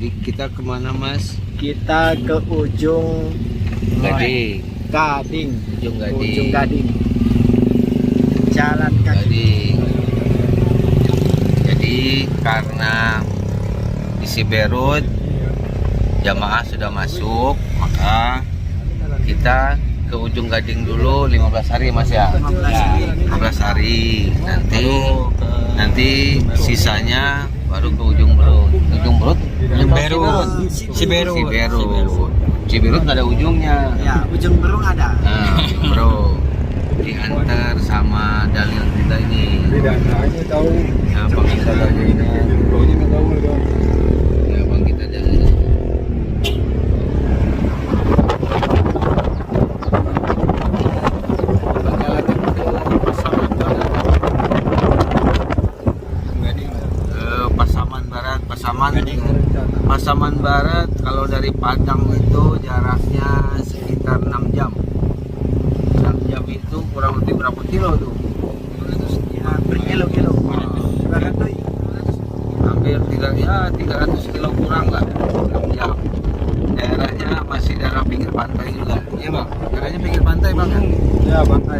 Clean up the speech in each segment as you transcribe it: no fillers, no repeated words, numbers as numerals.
Jadi kita kemana Mas? Kita ke ujung Gading. Gading. Ujung Gading. Ujung Gading. Jalan kaki. Gading. Jadi karena di Siberut jamaah sudah masuk, maka kita ke ujung Gading dulu 15 hari Mas ya. 15 hari. Nanti sisanya baru ke ujung Berut. Ujung Berut? Siberut. Ciberut nggak ada ujungnya. Ya, ujung Berung ada. Nah, bro, diantar sama dalil kita ini. Ya, bang kita dalilnya. Ya, bang kita dalil. Pasaman Barat kalau dari Padang itu jaraknya sekitar 6 jam. 6 jam itu kurang lebih berapa kilo tuh? Ya, berkilo-kilo. Hampir 300 kilo kurang lah. 6 jam. Daerahnya masih daerah pinggir pantai juga. Iya bang, daerahnya pinggir pantai bang ya? Ya, pantai.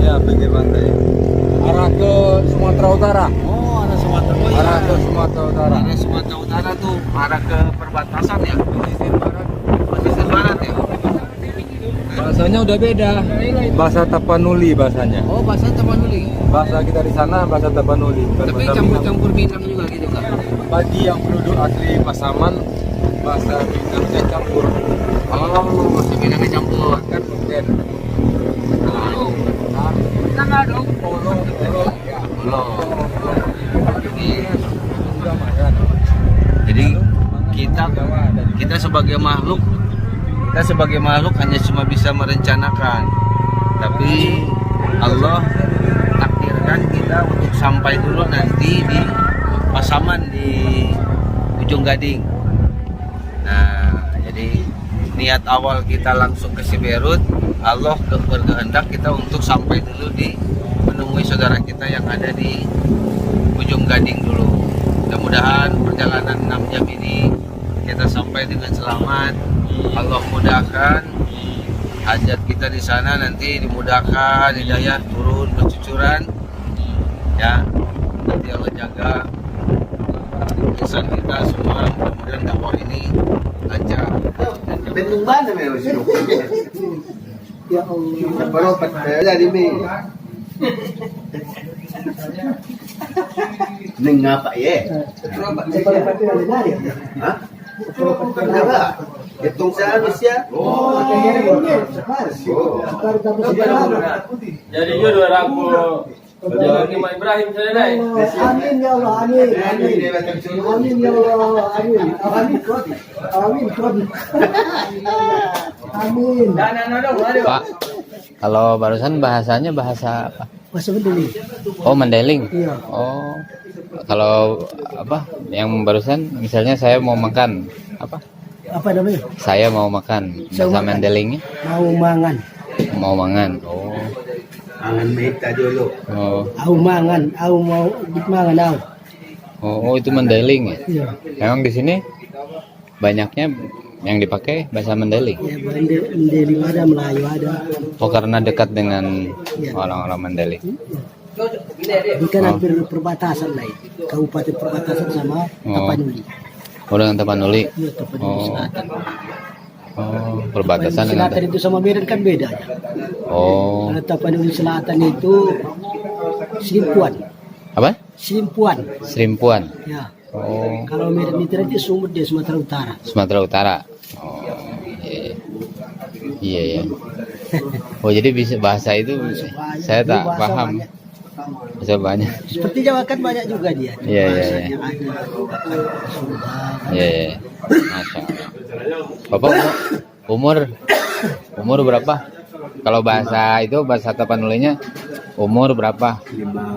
Ya, pinggir pantai. Arah ke Sumatera Utara. Oh, ada Sumatera. Oh, iya. Arah ke Sumatera Utara. Ada Sumatera Utara tuh, arah ke perbatasan ya? Pesisir barat ya? Bahasanya udah beda. Bahasa Tapanuli bahasanya. Oh, bahasa Tapanuli. Bahasa kita di sana bahasa Tapanuli. Tapi campur-campur Minang juga gitu kan? Bagi yang penduduk asli Pasaman, bahasa Minangnya campur. Oh, bahasa Minangnya campur. Kan beda. Jadi kita sebagai makhluk hanya cuma bisa merencanakan, tapi Allah takdirkan kita untuk sampai dulu nanti di Pasaman di ujung Gading. Nah, jadi niat awal kita langsung ke Siberut, Allah berkehendak kita untuk sampai dulu di menemui saudara kita yang ada di ujung Gading dulu. Mudah-mudahan perjalanan 6 jam ini kita sampai dengan selamat. Allah mudahkan hajat kita di sana, nanti dimudahkan, hidayah turun bercucuran. Ya, nanti Allah jaga lisan kita semua, mudah-mudahan dakwah ini lancar. Bentuk mana memang sih? Ya Allah. Baru jadi mi. Nengapa ya? Hah? Kenapa? Hitung sehabis ya? Oh, jadi jodoh aku berjalan Imam Ibrahim selesai. Amin ya Allah, amin. Amin ya Allah, amin. Amin. Pak, kalau barusan bahasanya bahasa apa? Bahasa Mandeling. Oh, Mandeling. Iya. Oh, kalau apa? Yang barusan, misalnya saya mau makan apa? Apa namanya? Saya mau makan. Bahasa Mandelingnya? Mau mangan. Mau mangan. Oh. Angan meta dulu. Oh. Au mangan, au mau mangan au. Oh, itu Mandeling ya? Iya. Memang di sini banyaknya yang dipakai bahasa Mandeling. Ya, Mandeling ada, Melayu ada. Oh, karena dekat dengan orang-orang Mandeling. Ini kan hampir perbatasan lah itu. Kabupaten perbatasan sama Tapanuli. Oh, dengan Tapanuli. Iya, Tapanuli Oh. Selatan. Oh, perbatasan Tapanuli dengan Selatan itu sama Medan kan beda ya. Oh. Kalau Tapanuli Selatan itu Selimpuan. Apa? Selimpuan. Serimpuan. Ya. Oh. Kalau Medan itu nanti Sumut dia Sumatera Utara. Sumatera Utara. Oh, iya. Iya, iya. Oh, jadi bisa bahasa itu saya tak Bahasa paham. banyak. Bahasa banyak. Seperti Jawa kan banyak juga dia. Iya, iya, Bahasanya iya. ada Sunda. Iya, iya. Masya Allah. Bapak umur berapa? Kalau bahasa itu bahasa Tapanulinya umur berapa?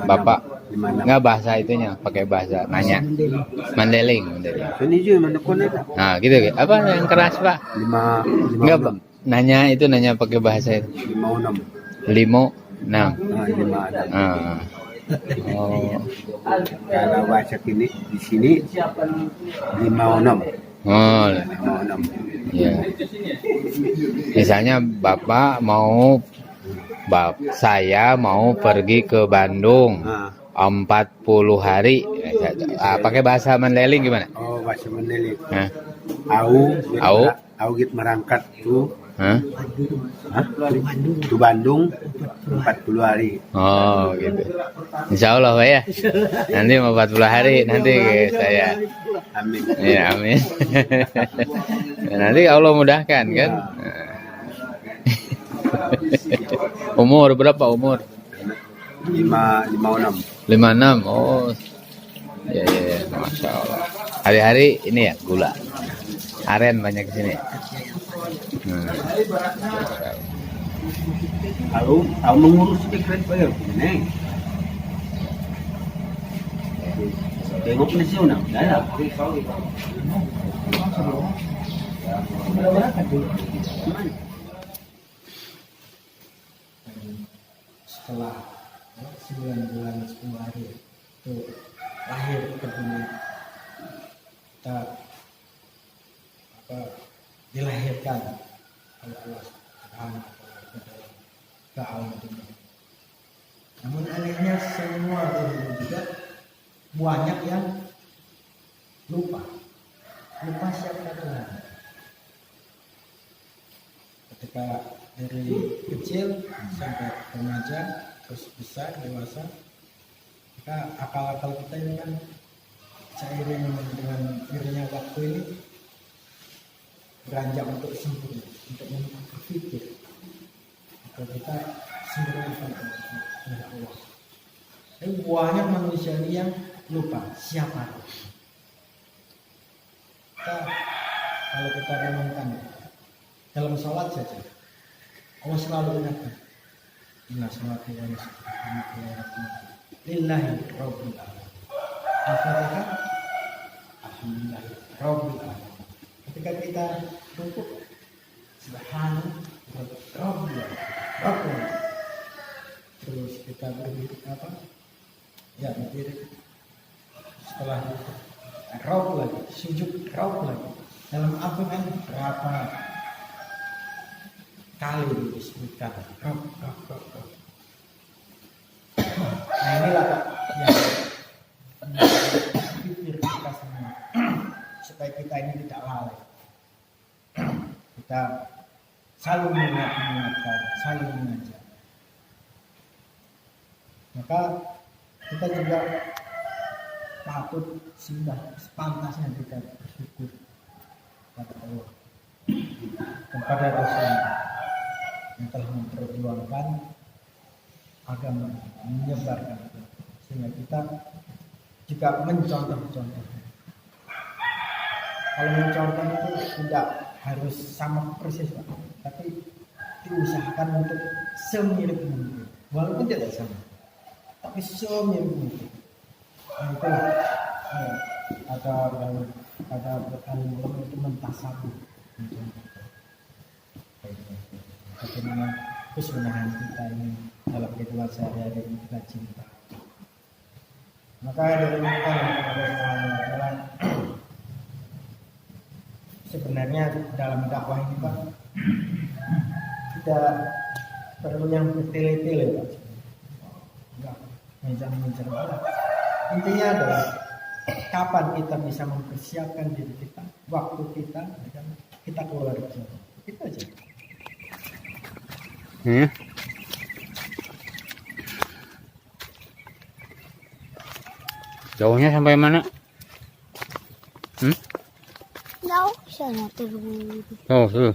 Bapak nggak bahasa itunya, pakai bahasa nanya. Mandeling. Ini juga mana kau nak? Nah, gitu. Apa yang keras, Pak? Nggak, Pak. Nanya pakai bahasa itu. 56. 56. Nah, 56. Ah. Oh. Kalau bahasa kini di sini 56. Oh, 56. ya. Misalnya saya mau pergi ke Bandung Ah, 40 hari. Pakai bahasa Mandailing gimana? oh bahasa Mandailing. Hah? Au git merangkat tuh. Hah? Hah? Ke Bandung 40 hari. Oh, gitu. Insya Allah, Pak ya. Nanti mau 40 hari nanti saya. Amin. Ya, amin. Nanti Allah mudahkan kan. Umur berapa umur? 56. 56. Oh. Ya, Masya Allah. Hari-hari ini ya gula. Aren banyak di sini. Au mengurus iklan bayar neng. Tengok pensiun dah. Setelah 9 bulan 10 hari itu lahir ke dunia, kita dilahirkan oleh Allah Subhanahu wa Ta'ala ke alam dunia. Namun anehnya semua itu juga banyak yang lupa siapa Tuhan. Ketika dari kecil sampai remaja, terus besar, dewasa, maka akal-akal kita ini kan seiring dengan dirinya waktu ini beranjak untuk sempurna, untuk berpikir. Maka kita sempurnakan oleh Allah. Tapi banyak manusia ini yang lupa siapa. Kalau kita renungkan dalam sholat saja, Allah selalu ingatkan, inna sholati wa nusuki lillahi rabbil alamin. Al-Fatihah, alhamdulillah rabbil alamin. Ketika kita rukuk, subhanallah rabbil alamin. Terus kita berdiri berdiri. Setelah itu rabb lagi, sujud rabb lagi. Dalam Al-Quran berapa kali disebutkan rabb. Nah inilah Pak yang pikir kita semua supaya kita ini tidak lalai. Kita selalu mengingatkan, selalu mengajar. Maka kita juga patut sepantasnya kita bersyukur kepada Allah, kepada Rasul yang telah memperjuangkan agama, menyebarkan, sehingga kita juga mencontoh. Kalau mencontoh itu tidak harus sama persis Pak, tapi diusahakan untuk semirip mungkin, walaupun tidak sama, tapi semirip mungkin. Nah itulah kata berkali-kali itu mentasabuh, bagaimana kesunahan kita ini dalam kehidupan sehari-hari kita cinta. Maka dari kita kepada Allah sebenarnya dalam dakwah ini Pak tidak perlu yang bertele-tele Pak. Enggak, mencang-mencang. Intinya adalah kapan kita bisa mempersiapkan diri kita, waktu kita, dan kita keluar dari sana. Itu aja. Jauhnya sampai mana? Jauh sana terus. Oh, tuh.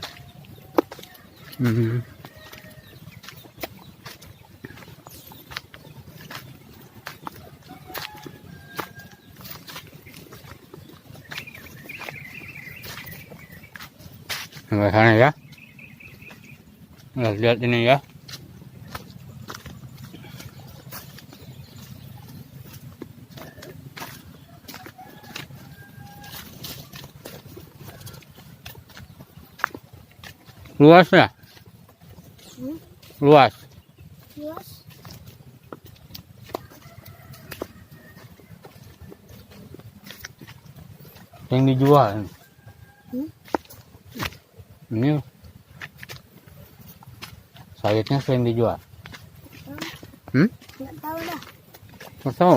Sampai sana ya. Lihat ini ya. Luas ya? Luas. Luas. Yang dijual. Ini sayurnya sering dijual. Nggak tahu dah. Nggak tahu.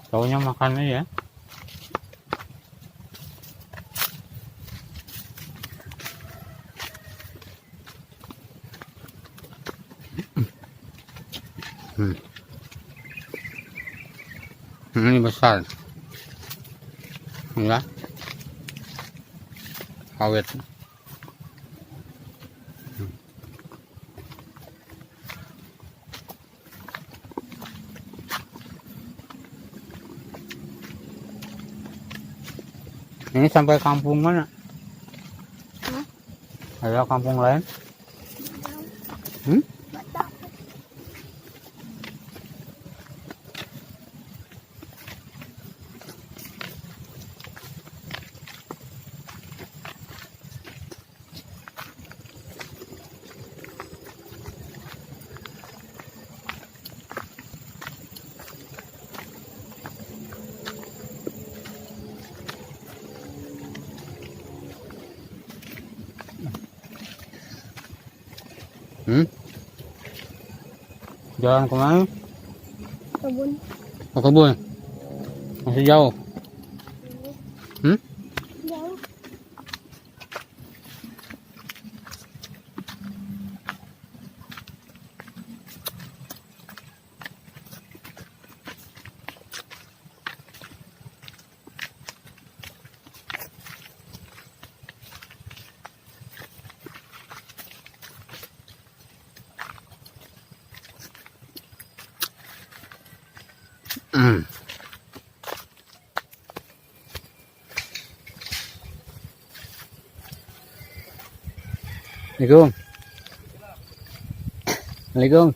Taunya makannya ya. Ini besar. Enggak. Awet. Ini sampai kampung mana? Hah? Ada kampung lain? Nggak tahu. Jalan kemana? Kebun. Ke kebun. Masih jauh. Jauh. Assalamualaikum. Assalamualaikum.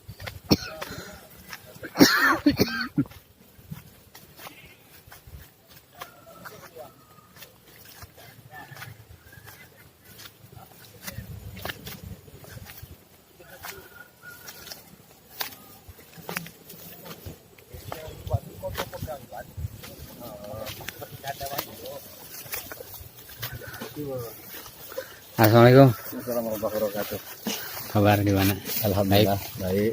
Assalamualaikum. Assalamualaikum warahmatullahi wabarakatuh. Kabar gimana? Alhamdulillah baik.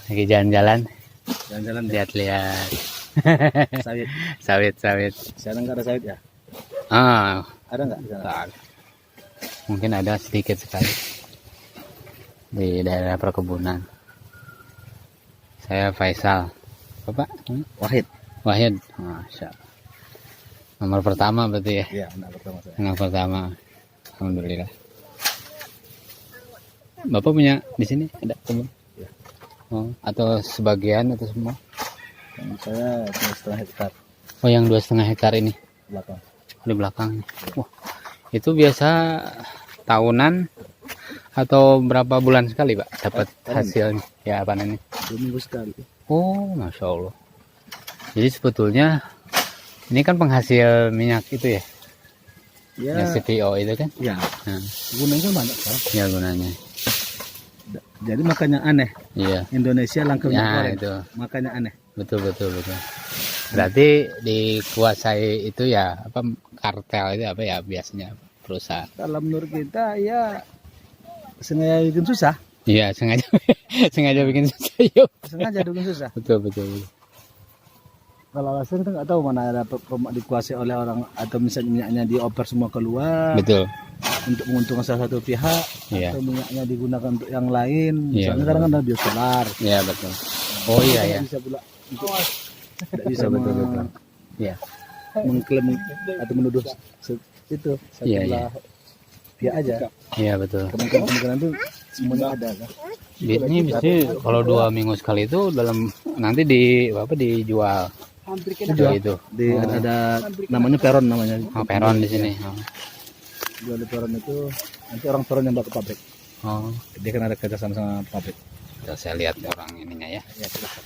Lagi jalan-jalan, Jalan-jalan deh. lihat-lihat. Sawit. Sawit-sawit. Sana nggak ada sawit ya? Ah, Ada nggak di sana? tak. Mungkin ada sedikit sekali di daerah perkebunan. Saya Faisal. Bapak? Wahid. Wahid. Masya Allah. Nomor pertama berarti ya? Iya, anak pertama saya. Nomor pertama. Alhamdulillah. Bapak punya di sini ada kebun? Ya. Oh, atau sebagian atau semua? Yang saya 2,5 hektar Oh, yang 2,5 hektar ini belakang. di belakang. Wah, itu biasa tahunan atau berapa bulan sekali, Pak, dapat Panen. hasilnya? Ya, panennya. 2 minggu sekali. Oh, Masya Allah. Jadi sebetulnya ini kan penghasil minyak itu ya, Ya, yang CPO itu kan? ya. Nah, Gunanya banyak kan. ya gunanya. Jadi makanya aneh. Iya. Indonesia langka minyak Ya, goreng. itu. Makanya aneh. Betul. Berarti dikuasai itu ya apa kartel itu apa ya biasanya perusahaan. Kalau menurut kita ya sengaja bikin susah. Iya, sengaja sengaja bikin susah. Yuk. Sengaja bikin susah. Betul. Kalau alasan kita nggak tahu mana ada dikuasai oleh orang atau misalnya minyaknya dioper semua keluar Betul. untuk menguntungkan salah satu pihak Iya. atau minyaknya digunakan untuk yang lain. Iya, Misalnya sekarang kan ada biosolar. Iya, betul. Oh iya ya. Bisa pula untuk tidak bisa Betul. Iya. mengklaim atau menuduh itu satu Iya, belah pihak aja. Iya, betul. Kemungkinan itu semuanya ada kan. Ini biasanya kalau 2 minggu sekali itu dalam nanti dijual. Dijual. Itu. Ada namanya peron namanya. Oh, peron di sini. Oh. Jual di peron itu nanti orang peron yang bawa ke pabrik. Oh. Dia kan ada kerjasama sama pabrik. Tuh, saya lihat orang ininya ya. Ya, silakan.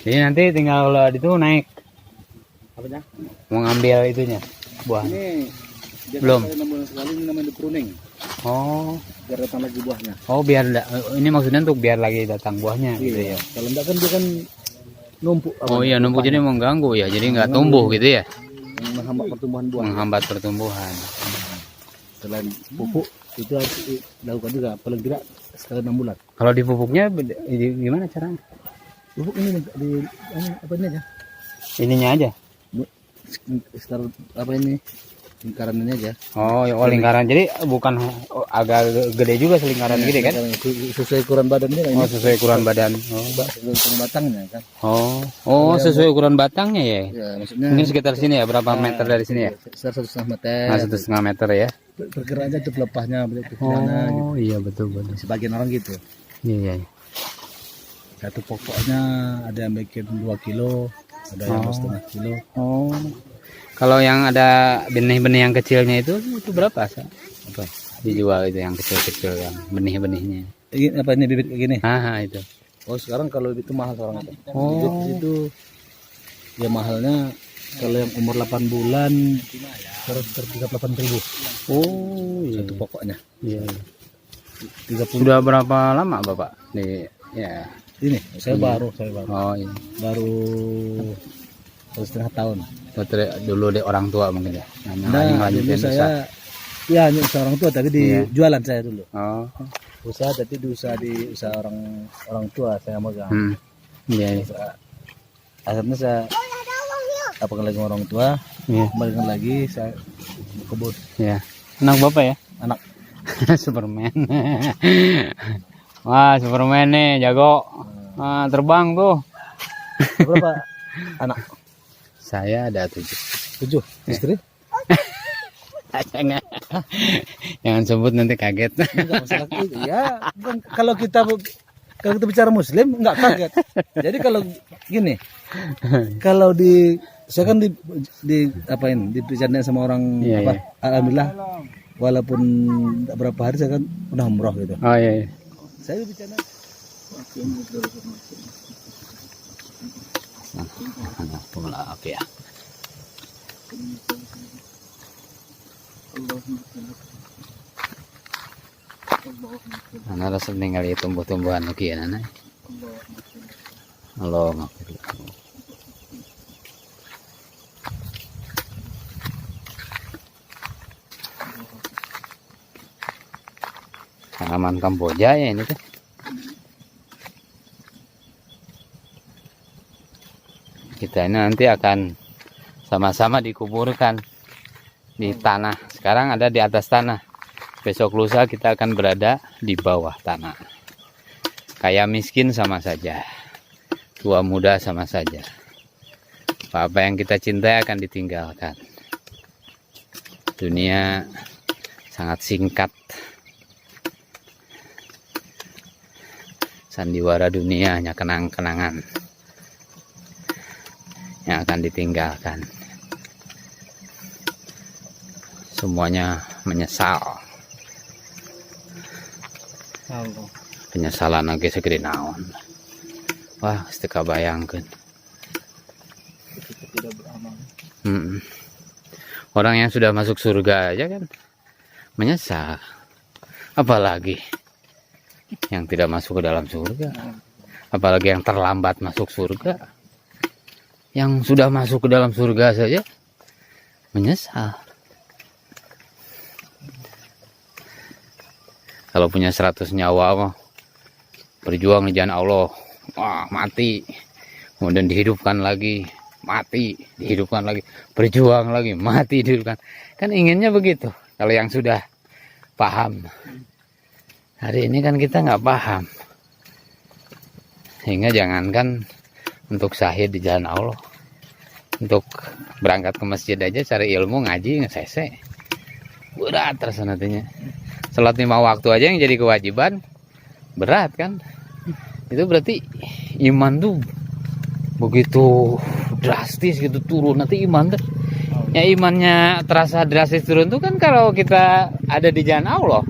Jadi nanti tinggal itu naik. Apanya? Mau ngambil itunya, buahnya. Ini Belum. sekali ini namanya pruning. Oh, Biar datang lagi buahnya. oh biar ini maksudnya untuk biar lagi datang buahnya gitu ya. Kalau enggak kan dia kan numpuk. Oh iya, numpuk jadi mengganggu ya, jadi nggak tumbuh gitu ya, Menghambat pertumbuhan buah. menghambat pertumbuhan. Selain pupuk itu harus dilakukan juga paling tidak sekali 6 bulan. Kalau di pupuknya gimana caranya? Pupuk ini di apa ini aja? Ininya aja. Sekitar apa ini? Lingkaran ini aja. Oh, lingkaran. Jadi bukan agak gede juga selingkaran gini kan? Sesuai ukuran badan ini. Oh, sesuai ukuran badan. Oh. Sesuai ukuran batangnya kan. Oh, sesuai ukuran batangnya ya. Ya, maksudnya Ini sekitar sini ya, berapa meter dari sini ya? sekitar 1,5 meter. Nah, 1,5 meter ya. Perkiraan aja tuh pelepahnya begitu ke sana gitu. Oh, iya betul betul. Sebagian orang gitu. Iya, iya. Satu pokoknya ada yang bikin 2 kilo, ada yang 1,5 kilo. Oh. Kalau yang ada benih-benih yang kecilnya itu berapa, Sa? Apa? Dijual itu yang kecil-kecil yang benih-benihnya. Ini apa ini bibit kayak gini? Ah, itu. Oh, sekarang kalau itu mahal sekarang itu. Oh. Bibit itu ya mahalnya kalau yang umur 8 bulan 138.000 Oh, iya. satu pokoknya. Iya. 30 Sudah berapa lama, Bapak? Ya. ini saya baru Oh, iya. baru 1,5 tahun. Dulu deh orang tua mungkin ya. Nah, dulu saya ya hanya usaha orang tua tapi di jualan saya dulu. Oh. Usaha tapi di usaha orang tua saya megang. Iya. Akhirnya saya apalagi lagi orang tua, kembalikan lagi saya kebun. Iya. Anak Bapak ya? Anak Superman. Wah, Superman nih jago. Terbang tuh. berapa anak? Saya ada 7. 7 istri? Jangan sebut nanti kaget. Enggak masalah itu. Ya, kalau kita bicara muslim enggak kaget. Jadi kalau gini, kalau saya kan di apain dibercandain sama orang alhamdulillah walaupun berapa hari saya kan udah umroh gitu. Oh iya. Saya bercanda. Pola apa ya? Ana rasa tinggal tumbuh-tumbuhan lagi ya nana. Halo, ngapain? Tanaman Kamboja ya ini tuh. Kita ini nanti akan sama-sama dikuburkan di tanah. Sekarang ada di atas tanah. Besok lusa kita akan berada di bawah tanah. Kaya miskin sama saja. Tua muda sama saja. Apa yang kita cintai akan ditinggalkan. Dunia sangat singkat. Sandiwara dunia hanya kenang-kenangan yang akan ditinggalkan. Semuanya menyesal. Penyesalan lagi segede naon. Wah, seteka bayangkan. Orang yang sudah masuk surga aja kan menyesal. Apalagi yang tidak masuk ke dalam surga. Apalagi yang terlambat masuk surga. Yang sudah masuk ke dalam surga saja menyesal. Kalau punya 100 nyawa mah berjuang di jalan Allah, wah mati, kemudian dihidupkan lagi, mati, dihidupkan lagi, berjuang lagi, mati, dihidupkan. Kan inginnya begitu. Kalau yang sudah paham. Hari ini kan kita nggak paham, sehingga jangankan untuk syahid di jalan Allah, untuk berangkat ke masjid aja cari ilmu ngaji ngesese berat rasanya. Salat 5 waktu aja yang jadi kewajiban berat kan. Itu berarti iman tuh begitu drastis gitu turun. Nanti iman tuh Ya imannya terasa drastis turun tuh kan kalau kita ada di jalan Allah.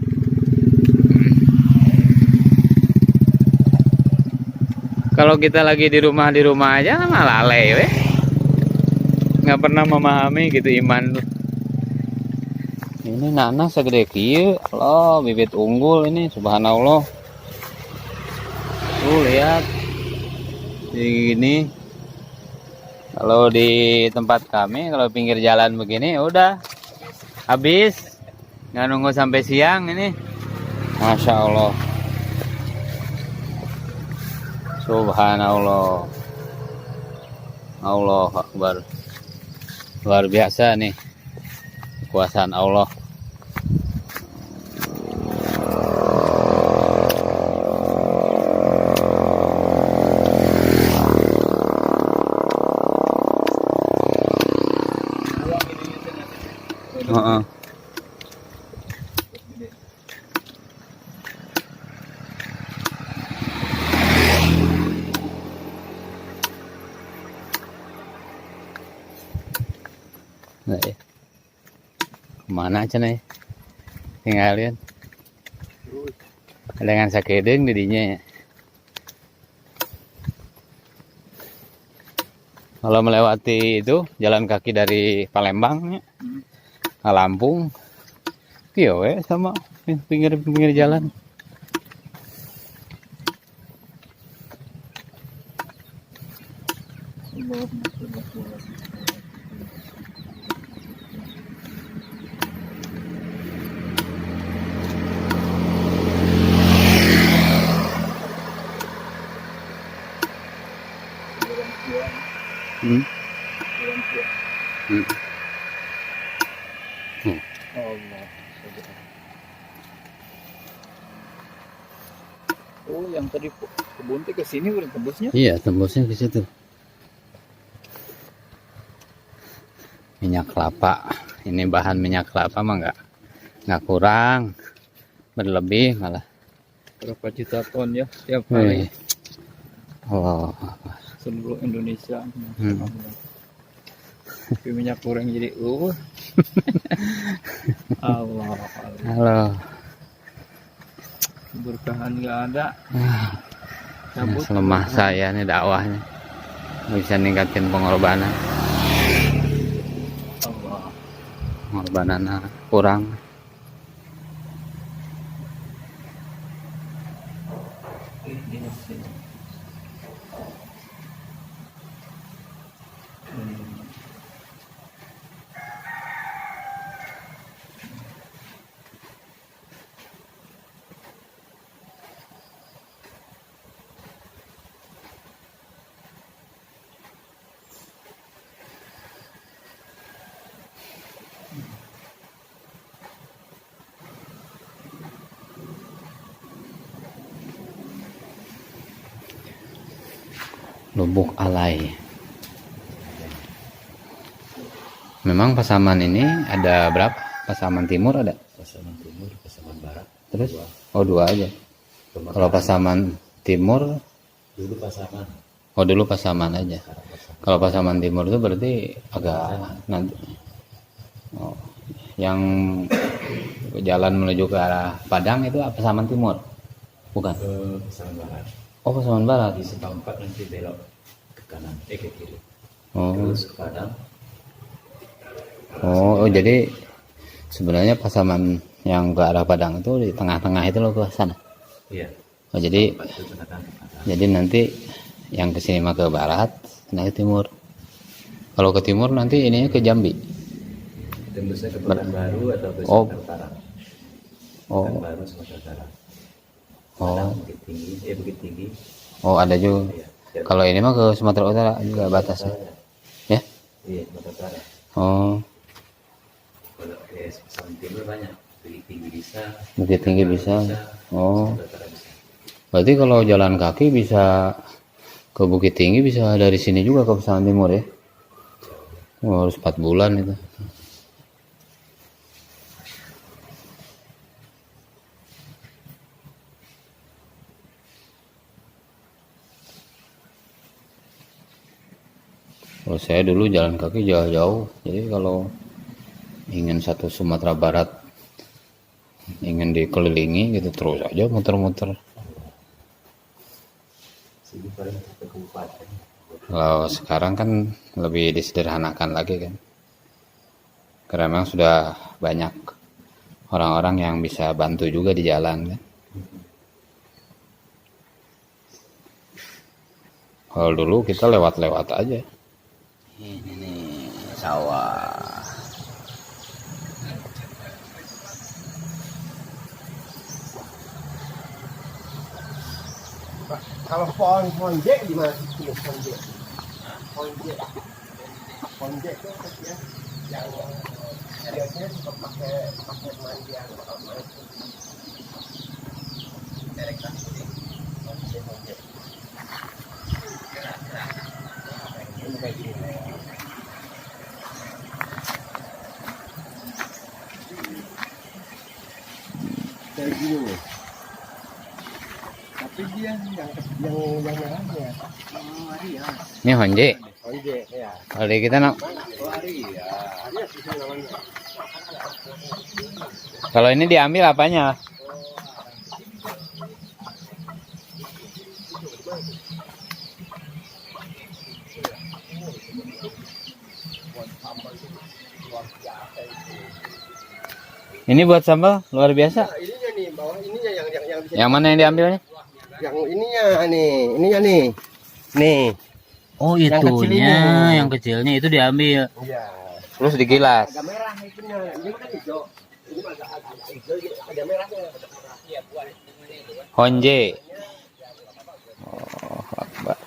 Kalau kita lagi di rumah aja malah lalai weh. Nggak pernah memahami gitu iman tuh. Ini nanas segede kieu, Allah bibit unggul ini subhanallah. Tuh lihat. Ini kalau di tempat kami kalau pinggir jalan begini udah habis. Nggak nunggu sampai siang ini. Masya Allah. Subhanallah. Allah Akbar. Luar biasa nih kekuasaan Allah. Heeh. Nah, ya. Kemana aja nih? Tinggal lihat. Dengan sakedeng didinya ya. Kalau melewati itu jalan kaki dari Palembang ya, ke Lampung, iya we sama pinggir jalan. Hmm. Hmm. Hmm. Oh, yang tadi kebun teh ke sini udah tembusnya. Iya, tembusnya ke situ. Minyak kelapa. Ini bahan minyak kelapa mah nggak kurang, berlebih malah. Berapa juta ton ya tiap Wih. hari Oh, seluruh Indonesia. Hmm. Tapi minyak goreng jadi Allah. halo. Keberkahan nggak ada. Ini selemah saya nih dakwahnya. Nggak bisa ningkatin pengorbanan. Allah. Pengorbanan kurang. Lubuk Alai. Memang Pasaman ini ada berapa? Pasaman Timur ada? Pasaman Timur, Pasaman Barat. Terus? Oh, dua aja. Kalau Pasaman Timur, Dulu Pasaman. oh dulu Pasaman aja. Kalau Pasaman Timur itu berarti agak nanti. Oh, yang jalan menuju ke arah Padang itu Pasaman Timur? Bukan? Pasaman Barat. Oh, Pasaman Barat. Di Sekampat nanti belok ke kanan, ke kiri. Oh. Terus ke Padang. Oh, jadi sebenarnya Pasaman yang ke arah Padang itu di tengah-tengah itu loh ke sana. Iya. Oh, jadi Itu tengah-tengah. jadi nanti yang ke sini mah ke barat, nah ke timur. Kalau ke timur nanti ininya ke Jambi. Tembusnya ke Pekanbaru atau ke Oh. Sumatera Utara. Oh, Pekanbaru Sumatera Utara. oh, Padang Bukit Tinggi, Bukit Tinggi. oh ada juga. Iya. Kalau ini mah ke Sumatera Utara juga batasnya. Ya? Iya, Sumatera Utara. Oh, Kalau ke Pasaman Timur banyak. Bukit Tinggi bisa. Bukit Tinggi bisa. Oh, Sumatera Utara bisa. berarti kalau jalan kaki bisa ke Bukit Tinggi bisa dari sini juga ke Pasaman Timur ya? Oh, harus 4 bulan itu. Kalau saya dulu jalan kaki jauh-jauh, jadi kalau ingin satu Sumatera Barat, ingin dikelilingi gitu terus aja muter-muter. Kalau sekarang kan lebih disederhanakan lagi kan, karena memang sudah banyak orang-orang yang bisa bantu juga di jalan kan. Kalau dulu kita lewat-lewat aja. Ini nih sawah. Kalau pohon J di mana sih pohon J? Pohon J itu ya yang biasanya suka pakai mandi yang kayak gini nih. Tapi dia yang merahnya. Ini honje. Honje ya. Kalau di kita nak. Kalau ini diambil apanya? Ini buat sambal luar biasa. Ininya nih, bawah ininya yang bisa. Yang mana yang diambilnya? Yang ininya nih. Nih. Oh, Yang kecilnya. yang kecilnya itu diambil. Iya. Terus digilas. Agak merah itunya. Ini kan hijau. Ini agak hijau, ada merahnya. Iya, buat Honje. Oh, Akbar.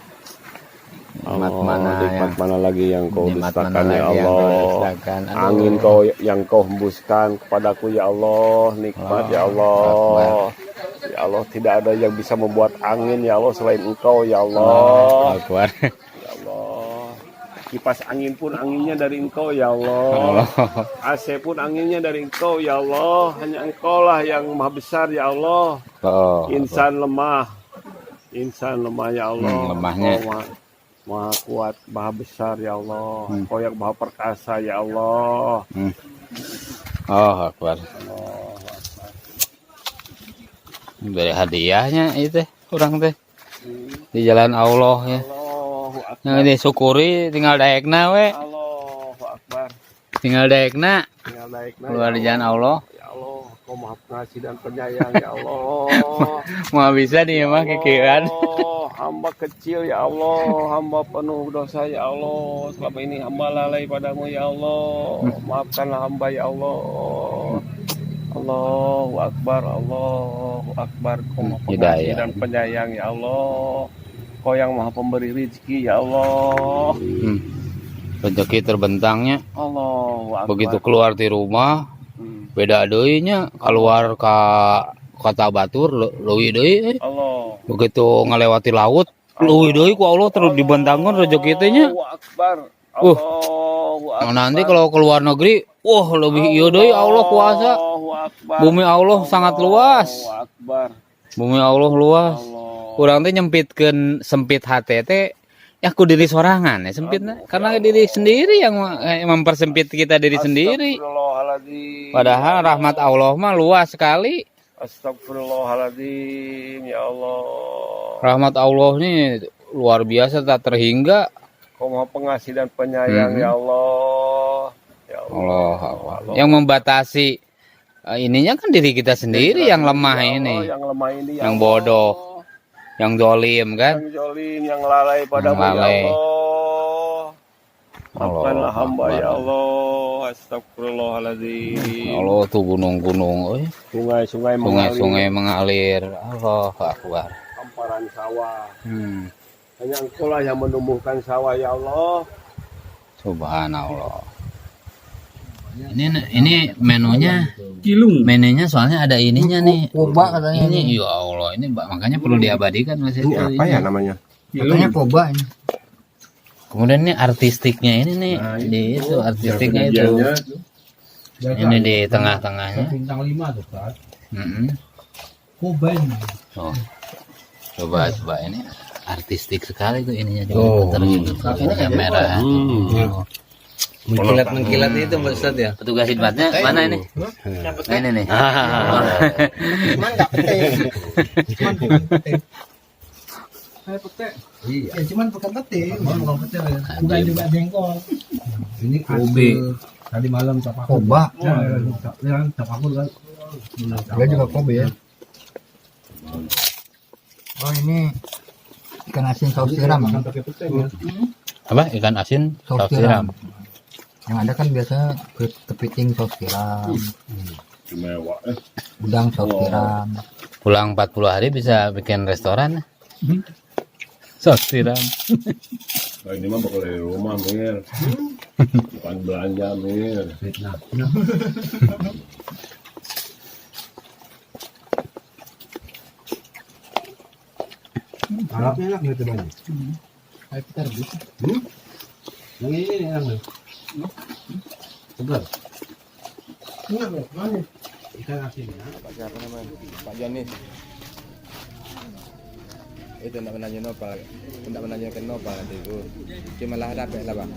Nikmat mana lagi yang kau nikmat dustakan mana ya lagi yang Allah. kau dustakan? Aduh. Angin yang kau hembuskan kepadaku ya Allah, nikmat ya Allah. Ya Allah, tidak ada yang bisa membuat angin ya Allah selain Engkau ya Allah. Akbar. Ya Allah. Kipas angin pun anginnya dari Engkau ya Allah. AC pun anginnya dari Engkau ya Allah. Hanya Engkau lah yang maha besar ya Allah. Oh, Insan lemah. Insan lemah ya Allah. lemahnya. Engkau maha kuat, maha besar ya Allah. Engkau yang maha perkasa ya Allah. Oh, Akbar. Dari hadiahnya itu kurang teh di jalan Allah ya. Allahu Akbar. Yang disyukuri tinggal daekna we. Allahu Akbar. Tinggal daekna Tinggal naik keluar di jalan Allah. Ya Allah, Kau maha pengasih dan penyayang ya Allah. Mau bisa nih mah kikiran. Allah, hamba kecil ya Allah, hamba penuh dosa ya Allah. Selama ini hamba lalai padamu ya Allah. Maafkanlah hamba ya Allah. Allahu Akbar, Allahu Akbar. Kau maha pengasih Hidayah. dan penyayang ya Allah. Kau yang maha pemberi rezeki ya Allah. Rezeki terbentangnya. Allahu Akbar. Begitu keluar di rumah beda deuinya keluar ke kota Batur leuwih deui. Allah. Begitu ngelewati laut leuwih deui ku Allah terus dibentangkeun rezeki teh nya. Allahu Akbar. Allahu Akbar. Nah, nanti kalau keluar negeri, wah lebih ieu deui Allah kuasa. Allahu Akbar. Bumi Allah sangat luas. Allahu Akbar. Bumi Allah luas. Allah. Kurang teh nyempitkeun sempit hati teh ya ku diri sorangan ya sempitnya karena diri sendiri yang mempersempit kita diri sendiri. Astagfirullahaladzim. Padahal rahmat Allah mah luas sekali. Astagfirullahaladzim ya Allah. Rahmat Allah ini luar biasa tak terhingga. Kau maha pengasih dan penyayang ya Allah. Ya Allah, Allah. Yang membatasi ininya kan diri kita sendiri yang lemah Ya Allah, ini, yang lemah ini ya yang Allah. bodoh, yang dolim kan. Yang jolim, yang lalai padamu Yang lalai. ya Allah. Maafkanlah hamba Akbar. ya Allah. Astagfirullahaladzim. Allah tuh gunung-gunung, Sungai-sungai sungai-sungai mengalir. Allah Akbar. hamparan sawah. Hanya Engkau lah yang menumbuhkan sawah ya Allah. Subhanallah. Ini menunya menunya soalnya ada ininya nih. Koba katanya Ini ya Allah, ini makanya perlu diabadikan Mas. Ini apa ya namanya? katanya koba ini. Kemudian ini artistiknya ini nih, di itu artistiknya itu. Ini di tengah-tengahnya. Bintang 5 tuh, Pak. Mm-mm. Koba ini. Oh. Coba ini. artistik sekali tuh ininya Oh. juga gitu kamera. Mengkilat itu Pak Ustaz ya. Petugas khidmatnya mana ini? Nah, ini nih. Cuman nggak petai. Cuman bukan petai. Iya. Ya cuman bukan petai. Bukan pecel ya. Bukan juga jengkol. Ini Ubi. Tadi malam capakur. Koba. Ya, capakur kan. Dia juga kobe ya. Oh ini ikan asin saus tiram. Makan pakai pecel ya. Apa? Ikan asin Saus saus tiram. Yang ada kan biasa kepiting saus tiram. Udang saus tiram. Pulang 40 hari bisa bikin restoran. Saus tiram. Nah, ini mah bakal dari rumah, Mir. Bukan belanja, Mir. Fitnah. Arabnya enak gitu banyak. Kayak kita rebus. Yang ini enak nih. Segar. Ikan asinnya. Siapa namanya? Pak Janis. Itu tidak menanya nopal, tidak menanyakan nopal nanti itu. Cuma lah dapat lah bang.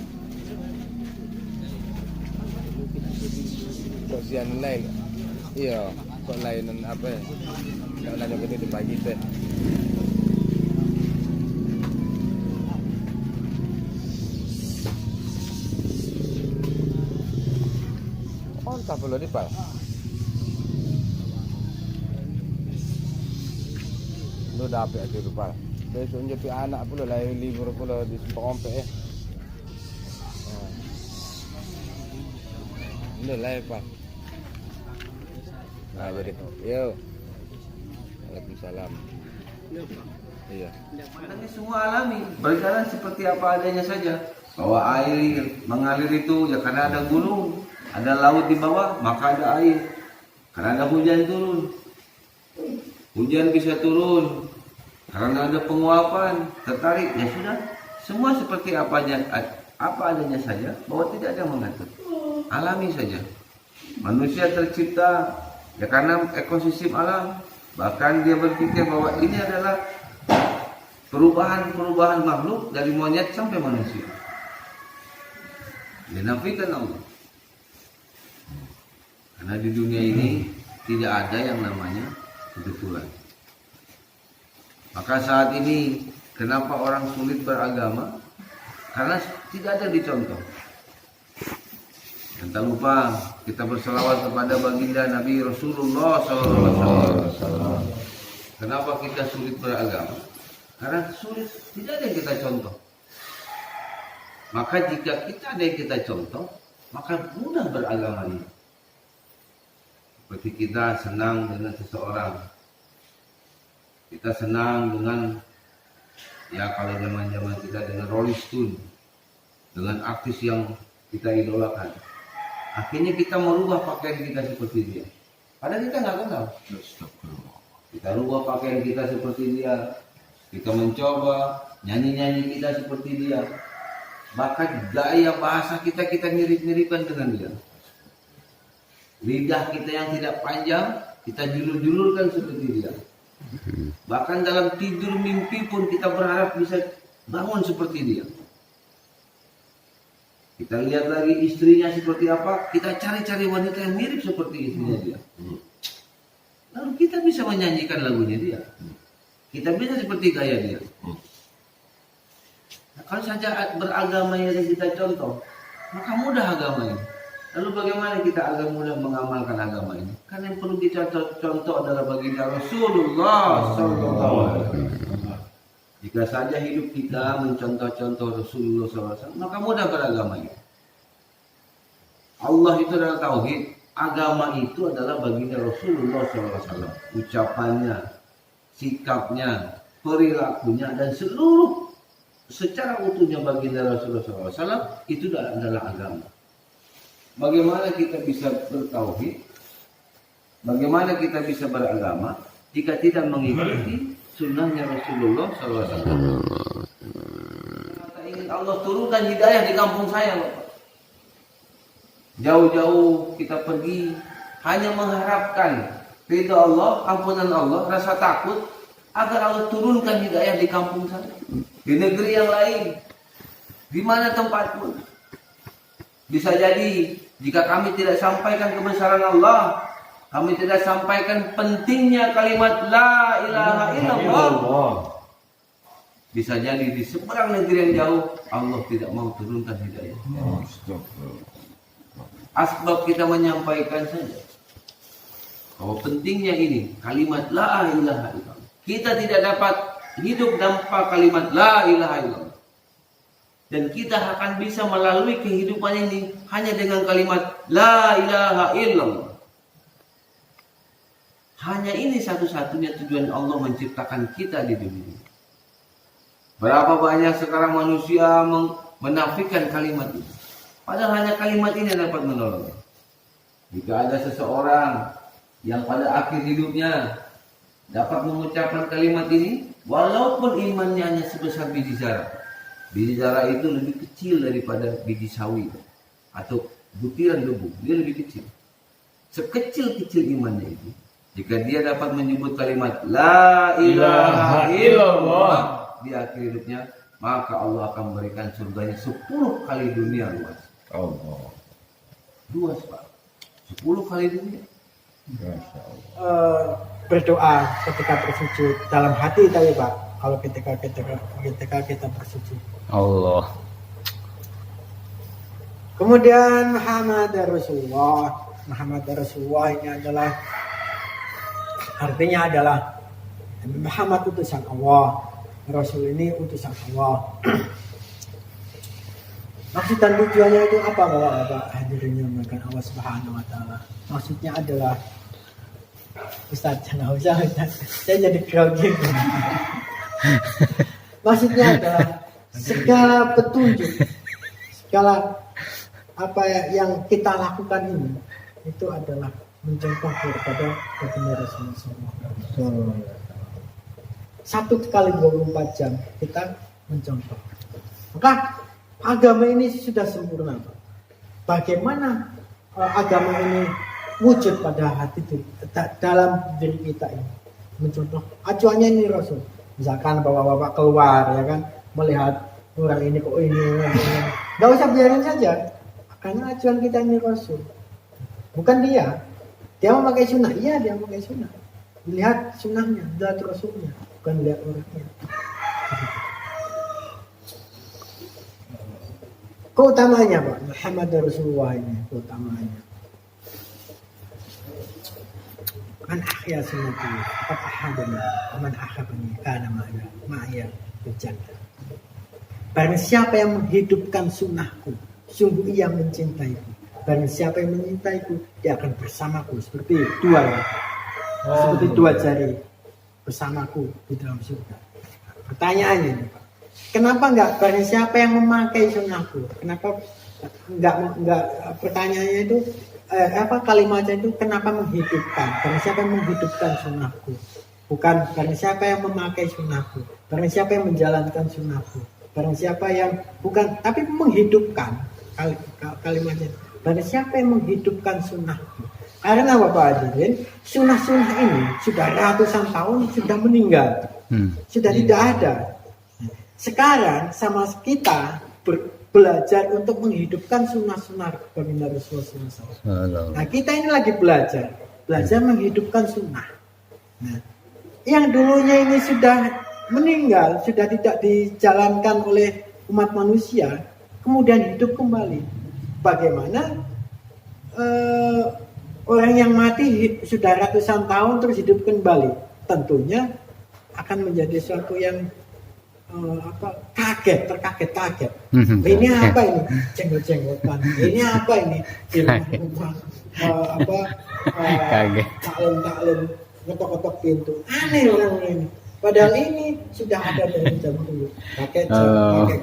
Kok sian lain? Iya, kok lain apa? Tidak menanyakan itu pagi teh. Oh, tak perlu dipal. Lu dapat aja lupa. Besok nyepi anak pula lah libur pula di Sekompe ya. Ini lah Pak. Nah jadi, yo. Waalaikumsalam. Iya. Ini semua alami, berjalan seperti apa adanya saja. Bahwa air mengalir itu ya karena ada gunung, ada laut di bawah, maka ada air. Karena ada hujan turun, hujan bisa turun. Karena ada penguapan, tertarik, ya sudah. Semua seperti apa adanya saja, bahwa tidak ada yang mengatur. Alami saja. Manusia tercipta ya karena ekosistem alam. Bahkan dia berpikir bahwa ini adalah perubahan makhluk dari monyet sampai manusia. Dinafikan Allah. Karena di dunia ini tidak ada yang namanya kebetulan. Maka saat ini kenapa orang sulit beragama? Karena tidak ada dicontoh. Dan tak lupa kita berselawat kepada baginda Nabi Rasulullah SAW. Kenapa kita sulit beragama? Karena sulit, tidak ada yang kita contoh. Maka jika kita ada yang kita contoh, maka mudah beragama ini. Seperti kita senang dengan seseorang, kita senang dengan, ya kalau zaman kita dengan Rolling Stone, dengan artis yang kita idolakan. Akhirnya kita merubah pakaian kita seperti dia. Padahal kita nggak kenal. Kita rubah pakaian kita seperti dia. Kita mencoba nyanyi kita seperti dia. Bahkan gaya bahasa kita mirip-miripkan dengan dia. Lidah kita yang tidak panjang, kita julur-julurkan seperti dia. Bahkan dalam tidur mimpi pun kita berharap bisa bangun seperti dia. Kita lihat lagi istrinya seperti apa, kita cari-cari wanita yang mirip seperti istrinya dia. Lalu kita bisa menyanyikan lagunya dia. Kita bisa seperti gaya dia. Nah, kalau saja beragama yang kita contoh, maka mudah agama ini. Lalu bagaimana kita agar mudah mengamalkan agama ini? Karena yang perlu kita contoh adalah baginda Rasulullah SAW. Jika saja hidup kita mencontoh-contoh Rasulullah SAW, maka mudah beragama ini. Allah itu adalah tauhid, agama itu adalah baginda Rasulullah SAW. Ucapannya, sikapnya, perilakunya, dan seluruh secara utuhnya baginda Rasulullah SAW itu adalah agama. Bagaimana kita bisa bertauhid? Bagaimana kita bisa beragama jika tidak mengikuti sunnahnya Rasulullah SAW? Kita ingin Allah turunkan hidayah di kampung saya, Bapak. Jauh-jauh kita pergi hanya mengharapkan ridha Allah, ampunan Allah, rasa takut, agar Allah turunkan hidayah di kampung sana, di negeri yang lain, di mana tempat pun. Bisa jadi jika kami tidak sampaikan kebesaran Allah, kami tidak sampaikan pentingnya kalimat la ilaha illallah, bisa jadi di seberang negeri yang jauh Allah tidak mau turunkan hidayah. Asbab kita menyampaikan saja bahwa pentingnya ini kalimat la ilaha illallah. Kita tidak dapat hidup tanpa kalimat la ilaha illallah. Dan kita akan bisa melalui kehidupan ini hanya dengan kalimat la ilaha illallah. Hanya ini satu-satunya tujuan Allah menciptakan kita di dunia. Berapa banyak sekarang manusia menafikan kalimat itu. Padahal hanya kalimat ini yang dapat menolong. Jika ada seseorang yang pada akhir hidupnya dapat mengucapkan kalimat ini, walaupun imannya hanya sebesar biji zarah. Biji zarah itu lebih kecil daripada biji sawi atau butiran debu, dia lebih kecil. Sekecil-kecil imannya itu, jika dia dapat menyebut kalimat la ilaha illallah di akhir hidupnya, maka Allah akan memberikan surganya 10 kali dunia luas. Allah. Luas, Pak. 10 kali dunia. Berdoa ketika bersujud dalam hati tadi Pak. Kalau ketika kita bersujud. Allah. Kemudian Muhammad Rasulullah ini adalah artinya adalah Muhammad utusan Allah. Rasul ini utusan Allah. Maksud dan tujuannya itu apa Bapak hadirinnya menekan Allah Subhanahu wa taala? Maksudnya adalah Ustaz, jangan usah saya jadi grogi. Maksudnya adalah segala petunjuk, segala apa yang kita lakukan ini itu adalah mencontoh kepada baginda Rasulullah. 1x24 jam kita mencontoh. Maka agama ini sudah sempurna. Bagaimana agama ini wujud pada hati dalam diri kita ini? Mencontoh acuannya ini Rasul. Misalkan bapak-bapak keluar ya kan, melihat orang ini kok ini. Nggak usah biarin saja. Karena acuan kita ini Rasul. Bukan dia. Dia memakai sunnah. Iya dia memakai sunnah. Lihat sunnahnya, lihat Rasulnya. Bukan lihat orangnya. Keutamanya Pak, Muhammad Rasulullah ini keutamanya. Man ahya sunnati faqad ahadani wa man ahabani kana ma'aya fil jannah. Barang siapa yang menghidupkan sunnahku, sungguh ia mencintaiku. Barang siapa yang mencintaiku, dia akan bersamaku seperti dua ya. Seperti dua jari bersamaku di dalam surga. Pertanyaannya ini Pak, kenapa enggak barang siapa yang memakai sunnahku? Kenapa enggak pertanyaannya itu kalimatnya itu kenapa menghidupkan? Barang siapa yang menghidupkan sunnahku? Bukan barang siapa yang memakai sunnahku. Barang siapa yang menjalankan sunnahku. Barang siapa yang bukan tapi menghidupkan kalimatnya. Barang siapa yang menghidupkan sunnahku. Karena Bapak hadirin, sunnah-sunnah ini sudah ratusan tahun sudah meninggal. Sudah tidak ada. Sekarang sama kita belajar untuk menghidupkan sunnah-sunnah baginda Rasulullah SAW. Nah kita ini lagi belajar menghidupkan sunnah. Nah, yang dulunya ini sudah meninggal, sudah tidak dijalankan oleh umat manusia, kemudian hidup kembali. Bagaimana orang yang mati sudah ratusan tahun terus hidup kembali? Tentunya akan menjadi sesuatu yang terkaget. Ini apa ini? Jenggot-jenggotan. Ini apa ini? Taklum, ngetok-ngetok pintu. Aneh orang ini. Padahal ini sudah ada dari zaman dulu. Pakai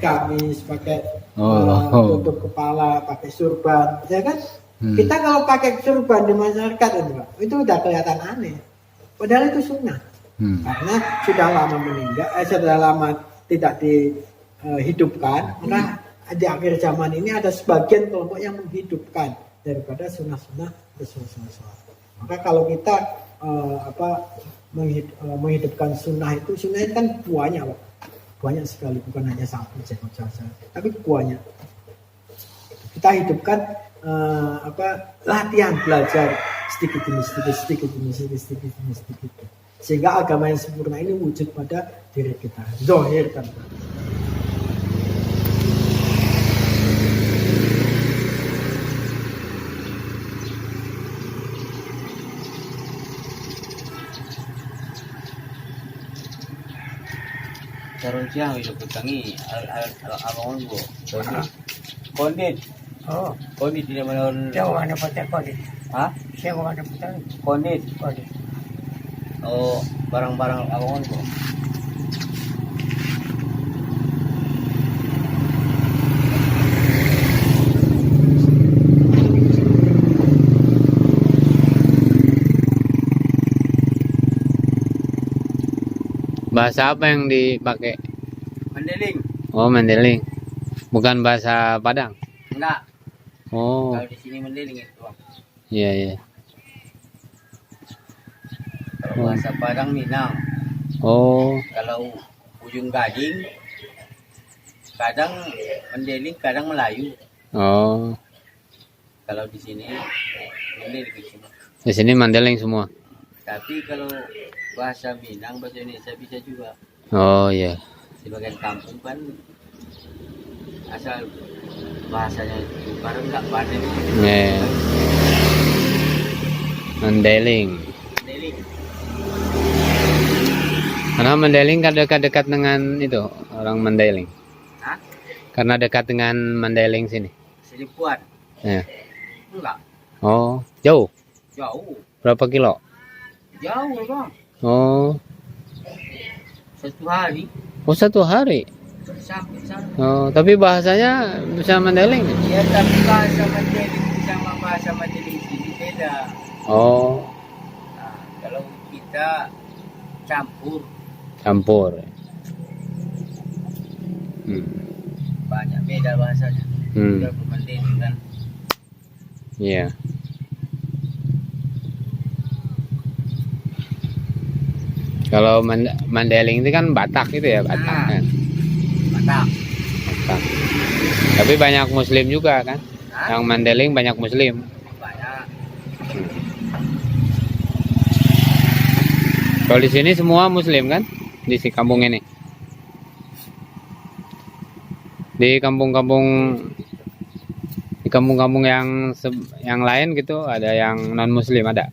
gamis, pakai tutup kepala, pakai surban, ya kan? Kita kalau pakai surban di masyarakat itu udah kelihatan aneh. Padahal itu sunnah. Karena sudah lama meninggal, sudah lama tidak dihidupkan, maka di akhir zaman ini ada sebagian kelompok yang menghidupkan daripada sunnah-sunnah Rasulullah SAW. Maka kalau kita menghidupkan sunnah itu kan banyak Pak. Banyak sekali, bukan hanya satu jihad saja, tapi banyak. Kita hidupkan latihan belajar sedikit demi sedikit, sehingga agama yang sempurna ini wujud pada diri kita. Zahir kan. Sarung siang hidup utangi abang gua. Kondit. Oh, Kondit tidak menurun. jauh mana pada kode? Hah? Siapa mana pada Kondit. kode? Oh, barang-barang abang gua. Bahasa apa yang dipakai? Mendeling. Oh, Mandeling. Bukan bahasa Padang. Enggak. Oh, Kalau di sini mendeling itu, Bang. iya iya. Kalau bahasa Padang Minang. Oh, Kalau ujung gading kadang mendeling, kadang Melayu. oh. Kalau di sini mendeling di sini. Di sini Mandeling semua. Tapi kalau bahasa Minang, bahasa Indonesia bisa juga. Oh iya. Sebagian kampung kan asal bahasanya itu baru nggak pandai. Yeah. Mandeling. Mendeling. Karena Mandeling kan dekat-dekat dengan itu orang Mandeling. Hah? Karena dekat dengan Mandeling sini. Selipuan. Ya. Enggak. Oh, jauh. Jauh. Berapa kilo? Jauh, Bang. Oh, 1 hari oh 1 hari. sampai sana. Oh, tapi bahasanya bisa Mandeling. Ya, tapi bahasa mendeling sama bahasa mendeling sini beda. Oh, Nah, kalau kita campur campur. banyak beda bahasanya. Udah mendeling kan. Iya. Kalau Mandeling itu kan Batak itu ya, Batak Ah. kan. Batak. Batak. Tapi banyak Muslim juga kan. Hah? Yang Mandeling banyak Muslim. Banyak. Kalau di sini semua Muslim kan di si kampung ini. Di kampung-kampung yang lain gitu ada yang non Muslim ada.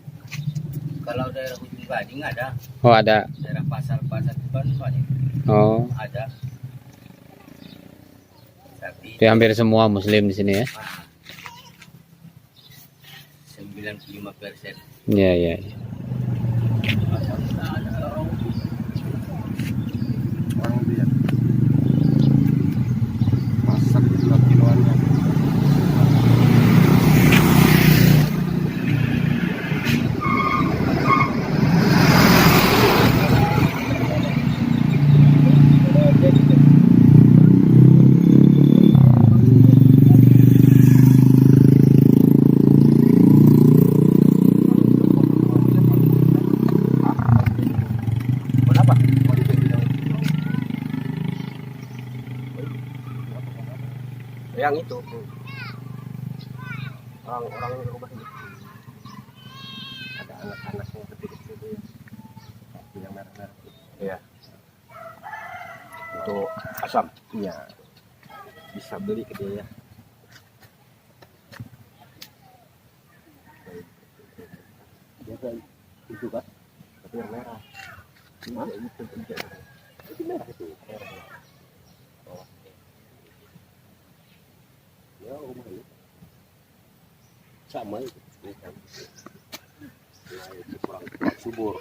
Kalau daerah ujung gading ada. Oh ada. Daerah pasar-pasar itu kan banyak. Oh, Ada. Tapi tapi hampir semua Muslim di sini ya. 95%. Iya iya. Iya. Orang dia masak 2 kiloannya. Yang itu orang di rumah ini ada anak-anaknya kecil-kecil itu ya. Yang merah-merah iya untuk asam iya bisa beli ke dia ya. Dia kan itu kan tapi yang merah itu merah itu merah. Ya, rumah ini sama itu kan. Nah, itu kurang subur.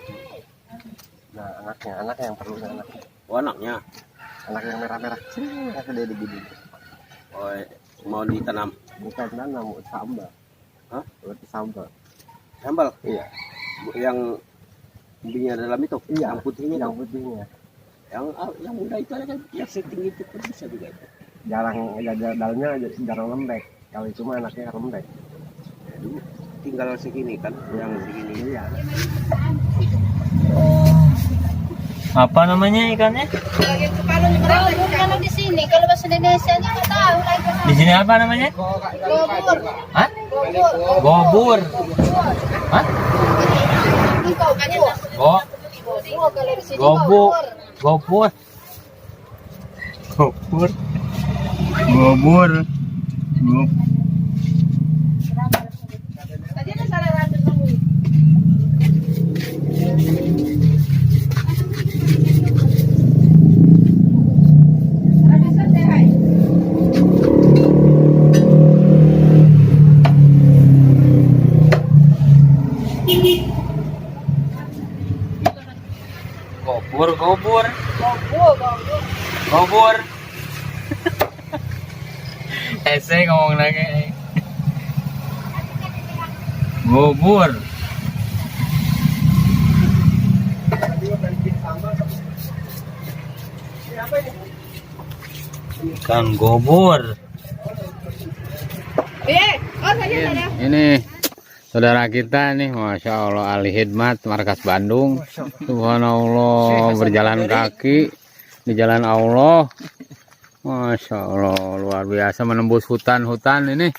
Nah, anaknya yang perlu anaknya. Oh, anaknya yang merah-merah. Yang gede gini. Oh, mau ditanam? Bukan tanam, sambal. Hah? Berarti sambal. Sambal? Iya. Yang umbinya dalam itu? Iya. Yang putihnya? Yang putihnya. Yang muda itu ada kan? Yang setinggi itu pun bisa juga itu. Dalamnya jarang lembek. Kalau itu mah anaknya lembek. tinggal segini kan, yang segini. Iya. Apa namanya ikannya? Kalau di sini, kalau bahasa Indonesia nya nggak tahu lagi. Di sini apa namanya? Gobur. Hah? Gobur. Gobur. Hah? Engkau kan ya? Go. Kalau di sini Gobur. Gobur. Gobur. Gobur. Tadi ada salah rambut kamu. Gobur, gobur. Gobur. Ese ngomong lagi. Gobur. Ikan gobur. Ini saudara kita nih, Masya Allah, ahli khidmat Markas Bandung. Subhanallah, berjalan kaki di jalan Allah. Masya Allah, luar biasa, menembus hutan-hutan ini.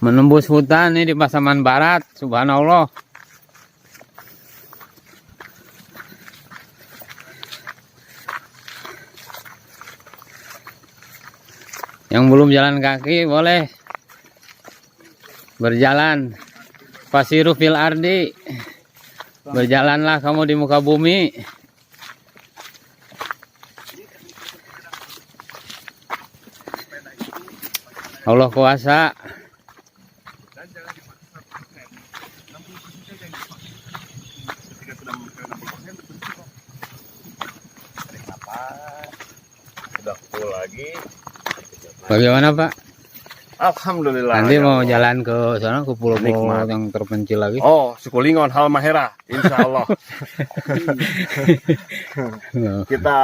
Menembus hutan ini di Pasaman Barat. Subhanallah. Yang belum jalan kaki boleh berjalan. Fasiru fil ardi. Berjalanlah kamu di muka bumi. Allah kuasa. Sudah full lagi. Bagaimana Pak? Alhamdulillah. Nanti ya mau Allah. jalan ke sana, ke pulau-pulau Nikmat. yang terpencil lagi. Oh, Sukulingon, Halmahera, insya Allah. Kita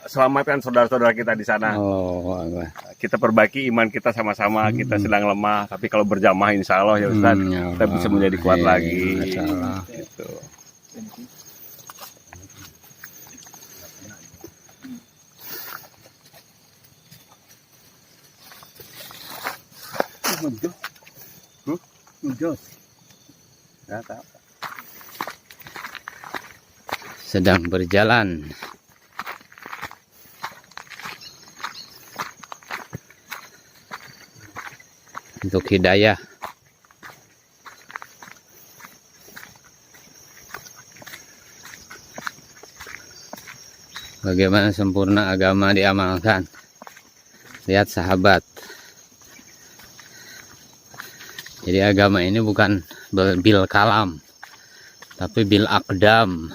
selamatkan saudara-saudara kita di sana. Oh, Allah. Kita perbaiki iman kita sama-sama. Kita sedang lemah, tapi kalau berjamaah insya Allah ya Ustaz, Ya kita bisa menjadi kuat Allah. lagi. Masya Allah. Gitu. Sedang berjalan. Untuk hidayah. Bagaimana sempurna agama diamalkan. Lihat sahabat. Jadi agama ini bukan bil kalam, tapi bil akdam.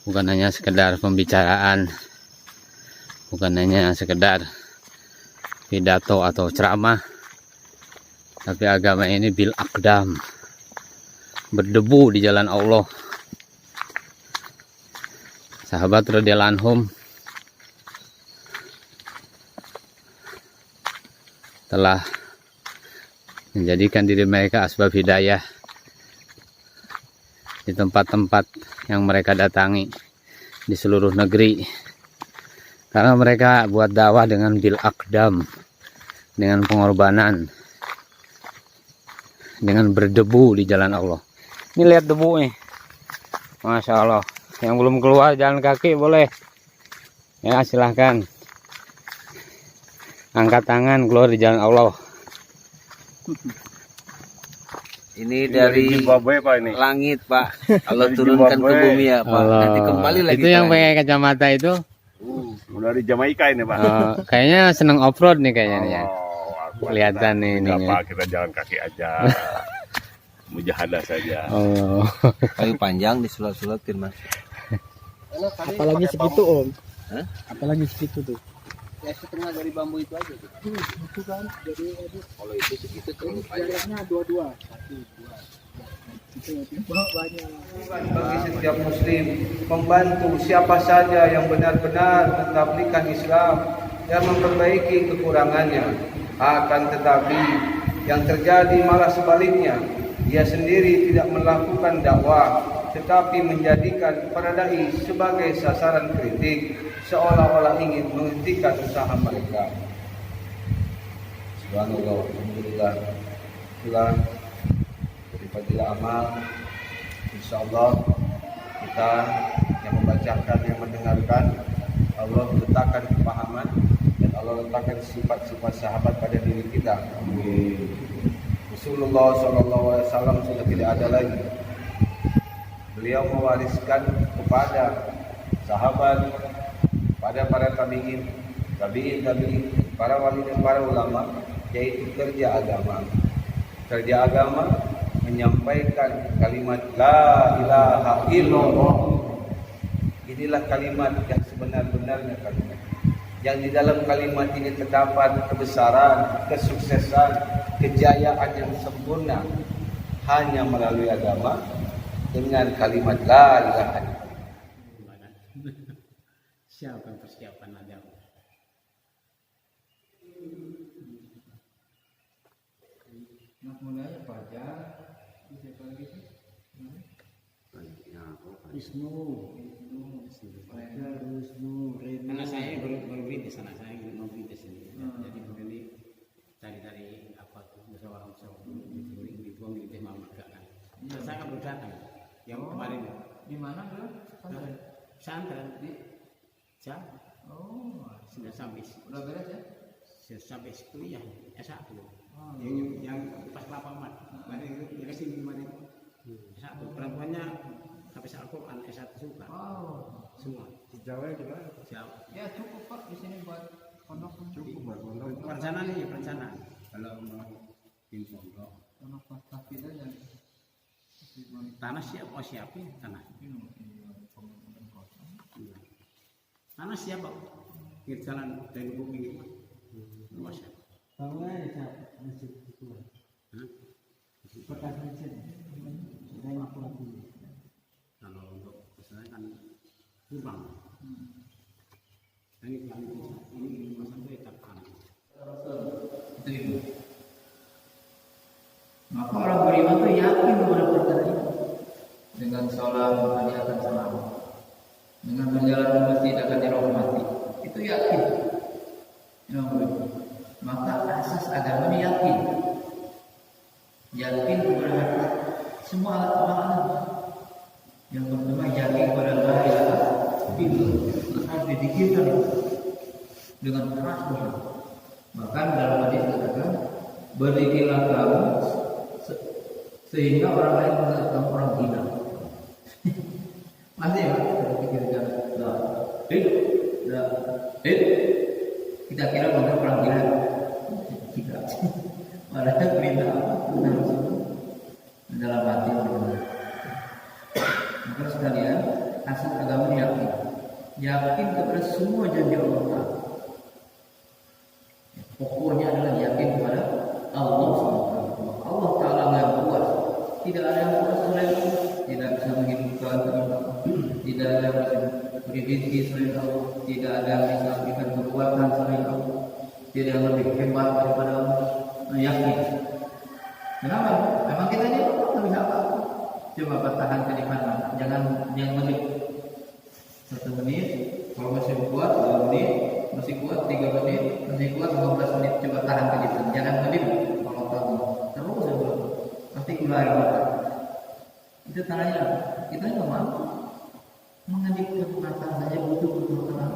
Bukan hanya sekedar pembicaraan, bukan hanya sekedar pidato atau ceramah, tapi agama ini bil akdam, berdebu di jalan Allah. Sahabat radhiyallahu anhum telah menjadikan diri mereka asbab hidayah di tempat-tempat yang mereka datangi di seluruh negeri, karena mereka buat dakwah dengan bil akdam, dengan pengorbanan, dengan berdebu di jalan Allah. Ini lihat debu nih, Masya Allah. Yang belum keluar jalan kaki boleh ya, silahkan angkat tangan keluar di jalan Allah. Ini dari Zimbabwe Pak ini. langit Pak. Allah Dari turunkan ke Zimbabwe. bumi ya Pak. Allah. Nanti kembali lagi. Itu ke yang langit. pakai kacamata itu Dari Jamaika ini Pak. kayaknya seneng off-road nih kayaknya nih ya. Aku Kelihatan nih enggak ininya. Pak, kita jalan kaki aja. Mujahadah saja. Oh. Kayu panjang disulat-sulatin Mas. Apalagi segitu Om. Hah? Apalagi segitu tuh. Ya setengah dari bambu itu aja. Itu kan jadi Kalau itu segitu terlalu panjang. jaraknya dua-dua. Satu, dua. Itu banyak. Bagi setiap muslim membantu siapa saja yang benar-benar mentablighkan Islam, dan memperbaiki kekurangannya. Akan tetapi yang terjadi malah sebaliknya. Dia sendiri tidak melakukan dakwah, tetapi menjadikan para dai sebagai sasaran kritik, seolah-olah ingin menghentikan usaha mereka. Subhanallah, alhamdulillah. Itulah dari fadilah amal. Insyaallah kita yang membacakan, yang mendengarkan, Allah letakkan kepahaman dan Allah letakkan sifat-sifat sahabat pada diri kita. Amin. Rasulullah SAW sudah tidak ada lagi. Beliau mewariskan kepada sahabat, pada para tabi'in, para wali dan para ulama, yaitu kerja agama. Kerja agama menyampaikan kalimat La ilaha illallah. Inilah kalimat yang sebenar-benarnya kalimat. Yang di dalam kalimat ini terdapat kebesaran, kesuksesan, kejayaan yang sempurna hanya melalui agama dengan kalimat La ilaha illallah. Siapkan persiapan ada. Nak mulai baca siapa lagi? Karena saya baru berintis, anak saya mau berintis ini. Jadi begini cari apa tuh musyawarah dibuang di teh mama kan. Saya kan baru datang. Yang kemarin Di mana bro? pesantren di Jam. Oh, Sudah sampai udah beres ya? sudah sampai kuliah S1. Yang pas lapangan kemarin itu kasih kemarin S1 perempuannya habis Al-Quran S1 juga. Oh, Semua Jawa juga. Jawa. ya cukup Pak di sini buat pondok. Cukup buat pondok. Perencanaan ini perencanaan. Kalau mau bikin pondok, Pondok Pastafid aja. tanah siapin tanah. Tanah siap Pak. Kiri jalan dari bumi ini. Luas ya. Bangunannya masjid itu. Bekas masjid. Saya ngaku dulu. Kalau untuk misalnya kan kurang. Ini masalah etapkan. Itu ibu. Maka orang beriman itu yakin kepada perkara itu. Dengan sholat dia akan selamat. Dengan berjalan ke masjid akan dirahmati. Itu yakin. Ya, maka asas agama ini yakin. Yakin kepada semua alat-alat. Yang pertama yakin kepada la ilaha illallah. Harus dipikirkan dengan keras benar. Bahkan dalam hadis dikatakan berikilah kamu sehingga orang lain menganggap kamu orang gila. Masih ya, kita pikirkan kita kira menganggap orang gila. Tidak. Padahal perintah apa? Dalam hati benar. Maka sekalian, asal agama yakin kepada semua janji Allah Ta'ala. Pokoknya adalah yakin kepada Allah SWT. Allah Ta'ala yang kuat. Tidak ada yang kuat selain Allah. Tidak bisa menghidupkan selain Allah. Tidak ada yang bisa beri rezeki selain Allah. Tidak ada yang bisa memberikan kekuatan selain Allah. Tidak yang lebih hebat daripada Allah. Yakin. Kenapa? Memang kita ini tidak bisa apa-apa. Coba bertahan ke depan. Jangan menit. 1 menit. Kalau masih kuat 2 menit. Masih kuat 3 menit. Masih kuat 15 menit. Coba tahan ke depan. Jangan menit. Kalau tahu terus ya bro. Pasti keluar air mata. Itu tanya. Kita nggak mampu menghadirkan perkataan saja butuh perkataan.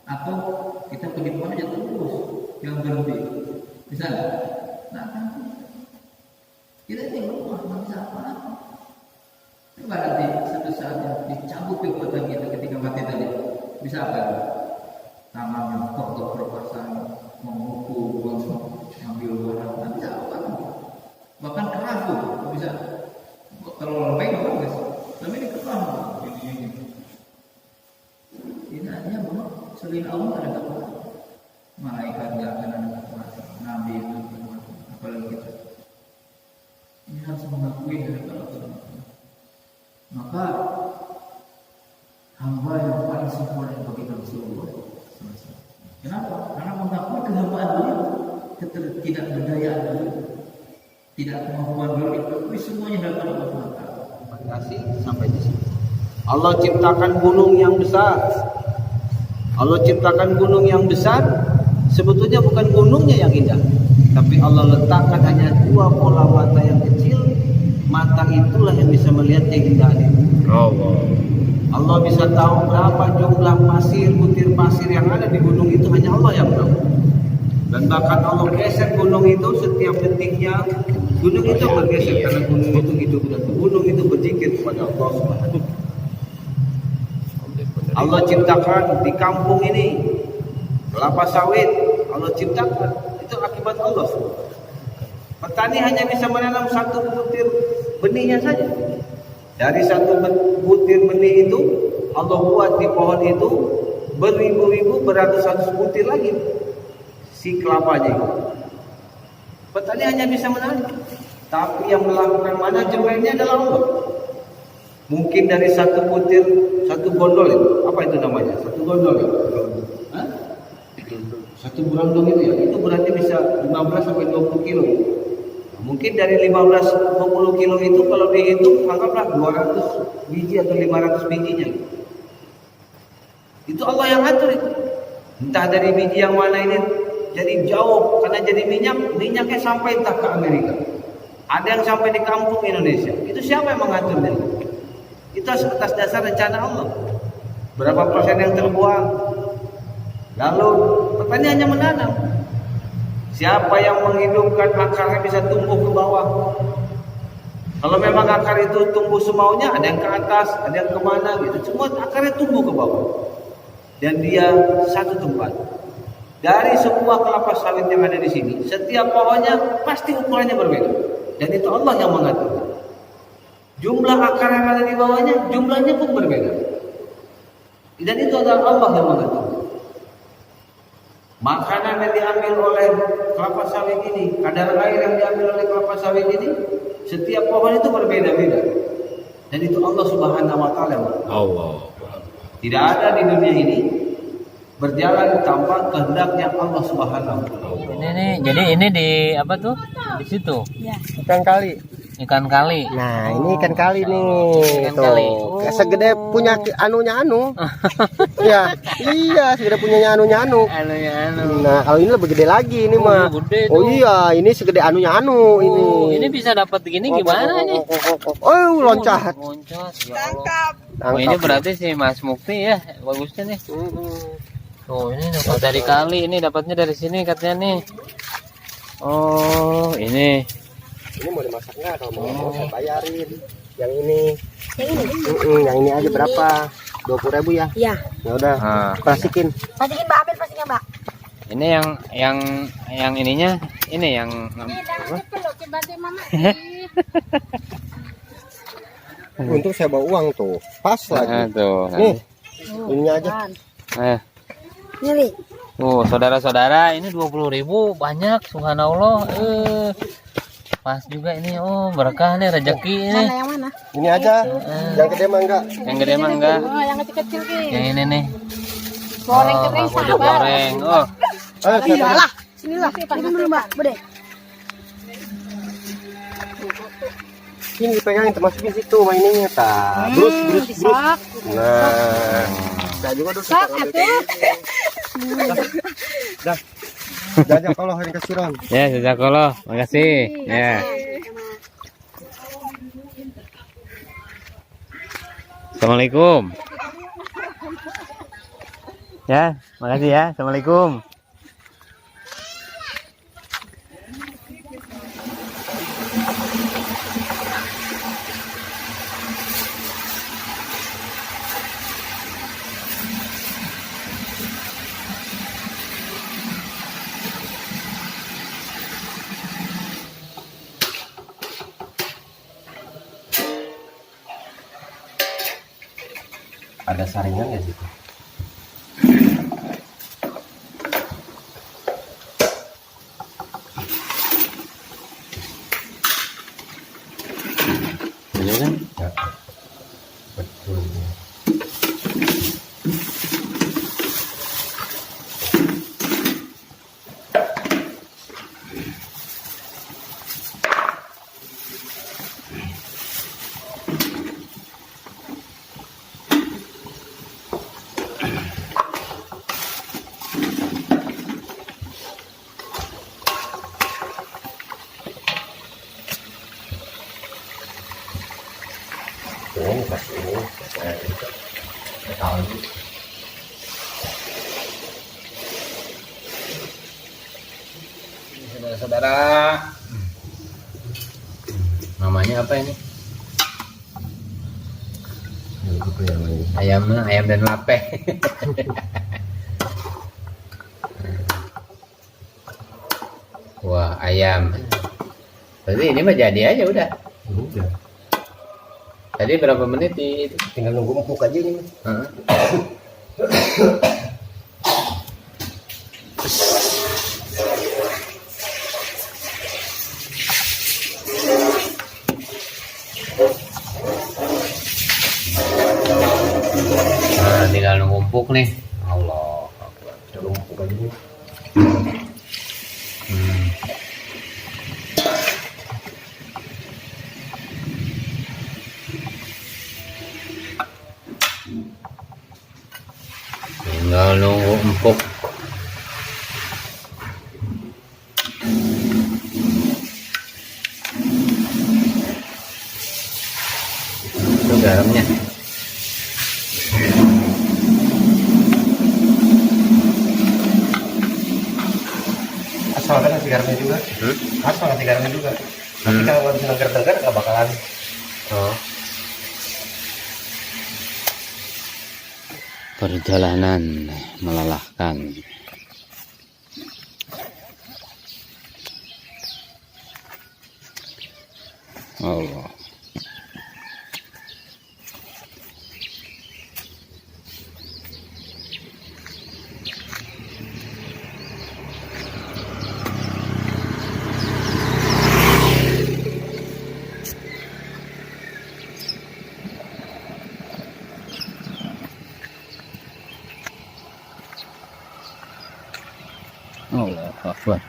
Atau kita ke depan aja terus. Jangan berhenti. Bisa? Nah kan. Kita ini lemah, nggak bisa apa-apa. Coba nanti satu saat dicabut kekuatan kita ketika mati tadi, bisa apa? Tangan yang kotor perasaan, memukul, ambil barang, nggak bisa apa? Bahkan keras tuh, bisa. Kalau lembek nggak bagus, tapi ini keras. Ini hanya bahwa selain Allah ada kekuatan. Malaikat nggak akan ada kekuatan, Nabi itu kekuatan, apalagi kita. Ini harus mengakui dari Allah. Maka hamba yang paling sempurna bagi Rasulullah. Kenapa? Karena mengakui kehambaan beliau, ketidakberdayaan beliau, tidak kemampuan beliau, tapi semuanya dapat Allah SWT. Kasih sampai di sini. Allah ciptakan gunung yang besar. Allah ciptakan gunung yang besar. Sebetulnya bukan gunungnya yang indah, tapi Allah letakkan hanya dua bola mata yang kecil. Mata itulah yang bisa melihat keindahan itu. Allah bisa tahu berapa jumlah pasir, butir pasir yang ada di gunung itu, hanya Allah yang tahu. Dan bahkan Allah geser gunung itu setiap detiknya. Gunung itu bergeser karena gunung itu hidup, dan gunung itu berzikir kepada Allah Subhanahu. Allah ciptakan di kampung ini kelapa sawit. Allah ciptakan, itu akibat Allah semua. Petani hanya bisa menanam satu butir benihnya saja. Dari satu butir benih itu Allah buat di pohon itu beribu-ribu, beratus-ratus butir lagi si kelapanya itu. Petani hanya bisa menanam, tapi yang melakukan manajemennya adalah Allah. Mungkin dari satu butir, satu gondol itu, apa itu namanya? Satu gondol itu. Hah? Satu berondong itu ya, itu berarti bisa 15 sampai 20 kilo. Mungkin dari 15-20 kilo itu kalau dihitung anggaplah 200 biji atau 500 bijinya. Itu Allah yang atur itu. Entah dari biji yang mana ini jadi jauh karena jadi minyaknya sampai entah ke Amerika. Ada yang sampai di kampung Indonesia. Itu siapa yang mengaturnya? Itu atas dasar rencana Allah. Berapa persen yang terbuang? Lalu petani hanya menanam. Siapa yang menghidupkan akarnya bisa tumbuh ke bawah? Kalau memang akar itu tumbuh semaunya, ada yang ke atas, ada yang kemana gitu. Semua akarnya tumbuh ke bawah. Dan dia satu tempat. Dari semua kelapa sawit yang ada di sini, setiap pohonnya pasti ukurannya berbeda. Dan itu Allah yang mengatur. Jumlah akar yang ada di bawahnya, jumlahnya pun berbeda. Dan itu adalah Allah yang mengatur. Makanan yang diambil oleh kelapa sawit ini, kadar air yang diambil oleh kelapa sawit ini, setiap pohon itu berbeda-beda. Dan itu Allah Subhanahu wa taala. Allah. Tidak ada di dunia ini berjalan tanpa kehendaknya Allah Subhanahu wa taala. Ini nih, jadi ini di apa tuh? Di situ. Ya. Ikan kali. Ikan kali. Nah, ini ikan kali nih. Ikan Tuh. kali. Kayak segede punya anunya anu. Iya, iya, segede punyanya anunya anu. Anunya anu. Nah, kalau ini lebih gede lagi ini mah. Gede Oh tuh. iya, ini segede anunya anu ini. Ini bisa dapat gini gimana nih? Oh, loncat. Loncat. Ya Allah. Oh, ini berarti si Mas Mukti ya, bagusnya nih. Tuh, ini dapat dari kali, ini dapatnya dari sini katanya nih. Oh, ini. Ini mau dimasak nggak? Kalau mau saya bayarin. Yang ini. Yang ini? Yang ini aja berapa? 20.000 ya? Iya. Ya udah. Plastikin. Plastikin Mbak, ambil plastiknya Mbak. Ini yang ininya, ini yang Untuk saya bawa uang tuh. Pas lagi. tuh. Nih. Ininya aja. Ini. Saudara-saudara, ini 20.000 banyak, subhanallah. Pas juga ini, oh berkah nih rezeki ini. Mana yang mana? Ini aja. Yang gede mah enggak. Yang gede mah enggak. Oh, yang kecil-kecil nih. Yang ini nih. Goreng kering Mau digoreng. Oh, Ayo, Iyalah. Sinilah. Ini dulu Mbak, Bude. ini dipegangin termasukin situ maininnya ta. Brus. Disak. Nah. Saya juga dulu Sak atuh. Dah. Jajak kalau hari kasiran. ya jazakallah, makasih. Ya. Assalamualaikum. Ya, makasih ya. Assalamualaikum. Ada saringan ya situ? Iya kan? Ya. Betul. saudara-saudara. Namanya apa ini? Ayam dan lapeh. Wah, ayam. Berarti ini mah jadi aja udah. Udah. Tadi berapa menit itu? Tinggal nunggu empuk aja ini. Nah, tinggal nunggu empuk nih. Allah. Udah empuk aja nih. Tinggal nunggu empuk. Itu garamnya. Asal kan ngasih garamnya juga. Asal ngasih garamnya juga. Tapi kalau bisa denger-denger nggak bakalan. Oh. Perjalanan melelahkan. Allah. Allah Akbar.